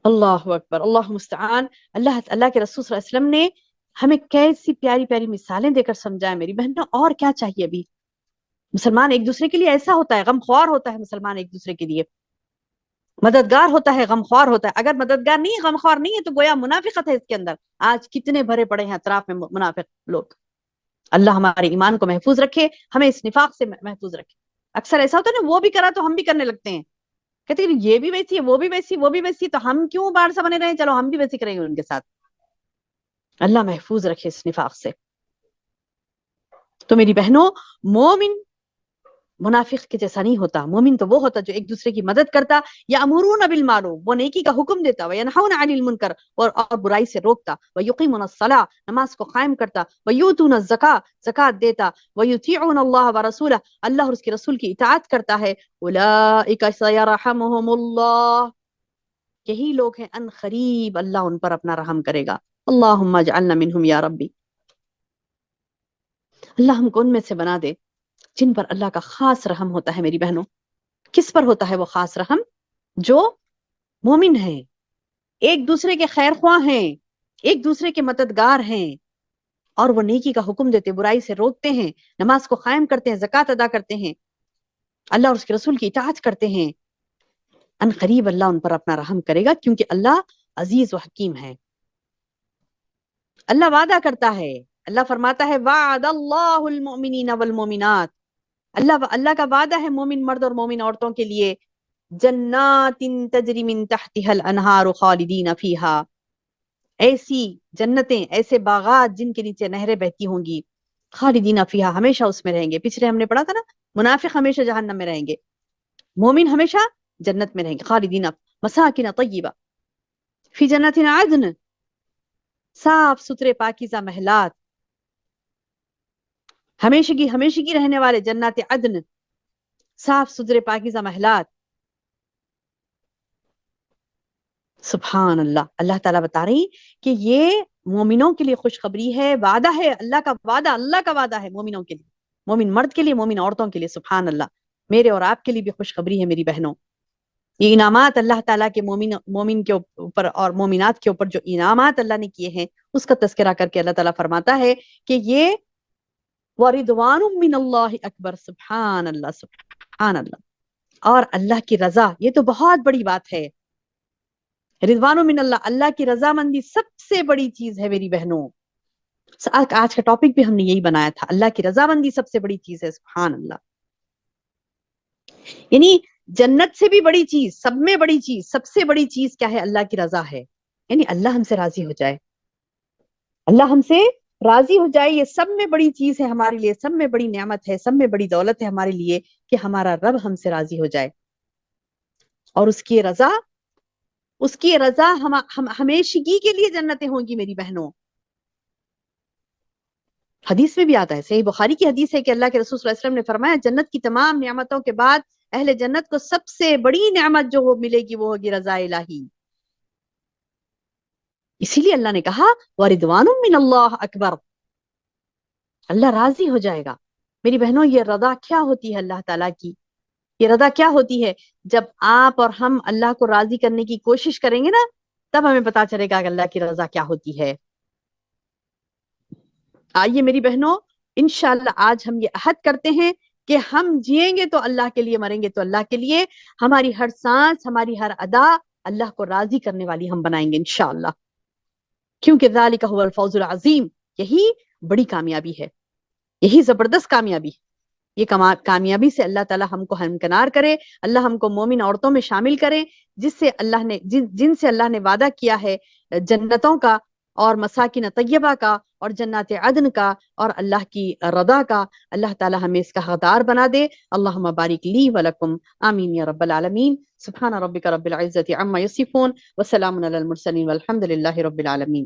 اللہ اکبر, اللہ مستعان. اللہ کے رسول صلی اللہ علیہ وسلم نے ہمیں کیسی پیاری پیاری مثالیں دے کر سمجھایا میری بہنوں. اور کیا چاہیے ابھی؟ مسلمان ایک دوسرے کے لیے ایسا ہوتا ہے, غم خوار ہوتا ہے مسلمان ایک دوسرے کے لیے, مددگار ہوتا ہے, غم خوار ہوتا ہے. اگر مددگار نہیں ہے, غم خوار نہیں ہے, تو گویا منافقت ہے اس کے اندر. آج کتنے بھرے پڑے ہیں اطراف میں منافق لوگ. اللہ ہمارے ایمان کو محفوظ رکھے, ہمیں اس نفاق سے محفوظ رکھے. اکثر ایسا ہوتا ہے نا, وہ بھی کرا تو ہم بھی کرنے لگتے ہیں, کہتے ہیں یہ بھی ویسی ہے, وہ بھی ویسی, وہ بھی ویسی, تو ہم کیوں باہر سے بنے رہے, چلو ہم بھی ویسی کریں گے ان کے ساتھ. اللہ محفوظ رکھے اس نفاق سے. تو میری بہنوں, مومن منافق کے جیسا نہیں ہوتا. مومن تو وہ ہوتا جو ایک دوسرے کی مدد کرتا, یامرون بالمعروف, وہ نیکی کا حکم دیتا, وینہون عن المنکر, اور برائی سے روکتا, ویقیمون الصلاۃ, نماز کو قائم کرتا, ویؤتون الزکاۃ, زکات دیتا, ویطیعون اللہ ورسولہ, اللہ اور اس کے رسول کی اطاعت کرتا ہے. اولئک سیرحمہم اللہ, یہی لوگ ہیں ان قریب اللہ ان پر اپنا رحم کرے گا. اللہم اجعلنا منہم یا ربی. اللہ ہم کو ان میں سے بنا دے جن پر اللہ کا خاص رحم ہوتا ہے میری بہنوں. کس پر ہوتا ہے وہ خاص رحم؟ جو مومن ہیں, ایک دوسرے کے خیر خواہ ہیں, ایک دوسرے کے مددگار ہیں, اور وہ نیکی کا حکم دیتے, برائی سے روکتے ہیں, نماز کو قائم کرتے ہیں, زکوٰۃ ادا کرتے ہیں, اللہ اور اس کے رسول کی اطاعت کرتے ہیں. ان قریب اللہ ان پر اپنا رحم کرے گا, کیونکہ اللہ عزیز و حکیم ہے. اللہ وعدہ کرتا ہے, اللہ فرماتا ہے وعد اللہ المؤمنین والمؤمنات, اللہ کا وعدہ ہے مومن مرد اور مومن عورتوں کے لیے, جنات تجری من تحتها الانہار خالدین فیہا, ایسی جنتیں, ایسے باغات جن کے نیچے نہریں بہتی ہوں گی, خالدین فیہا, ہمیشہ اس میں رہیں گے. پچھلے ہم نے پڑھا تھا نا, منافق ہمیشہ جہنم میں رہیں گے, مومن ہمیشہ جنت میں رہیں گے. خالدین مساکن طیبہ فی جنات عدن, صاف ستھرے پاکیزہ محلات, ہمیشگی رہنے والے جنات عدن, صاف ستھرے پاکیزہ محلات. سبحان اللہ. اللہ تعالیٰ بتا رہی کہ یہ مومنوں کے لیے خوشخبری ہے, وعدہ ہے, اللہ کا وعدہ ہے مومنوں کے لیے, مومن مرد کے لیے, مومن عورتوں کے لیے. سبحان اللہ. میرے اور آپ کے لیے بھی خوشخبری ہے میری بہنوں. یہ انعامات اللہ تعالیٰ کے مومن کے اوپر اور مومنات کے اوپر جو انعامات اللہ نے کیے ہیں, اس کا تذکرہ کر کے اللہ تعالیٰ فرماتا ہے کہ یہ وَرِضْوَانٌ مِّنَ اللَّهِ اکبر. سبحان اللہ, سبحان اللہ. اور اللہ کی رضا, یہ تو بہت بڑی بات ہے. رضوان من اللہ, اللہ کی رضامندی سب سے بڑی چیز ہے میری بہنوں. آج کا ٹاپک بھی ہم نے یہی بنایا تھا, اللہ کی رضامندی سب سے بڑی چیز ہے. سبحان اللہ. یعنی جنت سے بھی بڑی چیز, سب میں بڑی چیز, سب سے بڑی چیز کیا ہے؟ اللہ کی رضا ہے. یعنی اللہ ہم سے راضی ہو جائے, اللہ ہم سے راضی ہو جائے, یہ سب میں بڑی چیز ہے ہمارے لیے, سب میں بڑی نعمت ہے, سب میں بڑی دولت ہے ہمارے لیے کہ ہمارا رب ہم سے راضی ہو جائے. اور اس کی رضا ہمیشگی کے لیے جنتیں ہوں گی میری بہنوں. حدیث میں بھی آتا ہے, صحیح بخاری کی حدیث ہے کہ اللہ کے رسول صلی اللہ علیہ وسلم نے فرمایا, جنت کی تمام نعمتوں کے بعد اہل جنت کو سب سے بڑی نعمت جو ملے گی وہ ہوگی رضا الہی. اسی لیے اللہ نے کہا وَرِضْوَانٌ مِّنَ اللَّهِ اکبر، اللہ راضی ہو جائے گا. میری بہنوں یہ رضا کیا ہوتی ہے اللہ تعالیٰ کی؟ یہ رضا کیا ہوتی ہے؟ جب آپ اور ہم اللہ کو راضی کرنے کی کوشش کریں گے نا تب ہمیں پتا چلے گا کہ اللہ کی رضا کیا ہوتی ہے. آئیے میری بہنوں انشاءاللہ آج ہم یہ عہد کرتے ہیں کہ ہم جئیں گے تو اللہ کے لیے، مریں گے تو اللہ کے لیے. ہماری ہر سانس، ہماری ہر ادا اللہ کو راضی کرنے والی ہم بنائیں گے انشاءاللہ. کیونکہ ذالک هو الفوز العظیم، یہی بڑی کامیابی ہے، یہی زبردست کامیابی. یہ کامیابی سے اللہ تعالی ہم کو ہمکنار کرے، اللہ ہم کو مومن عورتوں میں شامل کرے جن سے اللہ نے وعدہ کیا ہے جنتوں کا اور مساکن طیبہ کا اور جنات عدن کا اور اللہ کی رضا کا. اللہ تعالی ہمیں اس کا حقدار بنا دے. اللہم بارک لی ولکم، آمین یا رب العالمین. سبحان ربک رب العزت عما یصفون وسلام علی المرسلین والحمد للہ رب العالمین.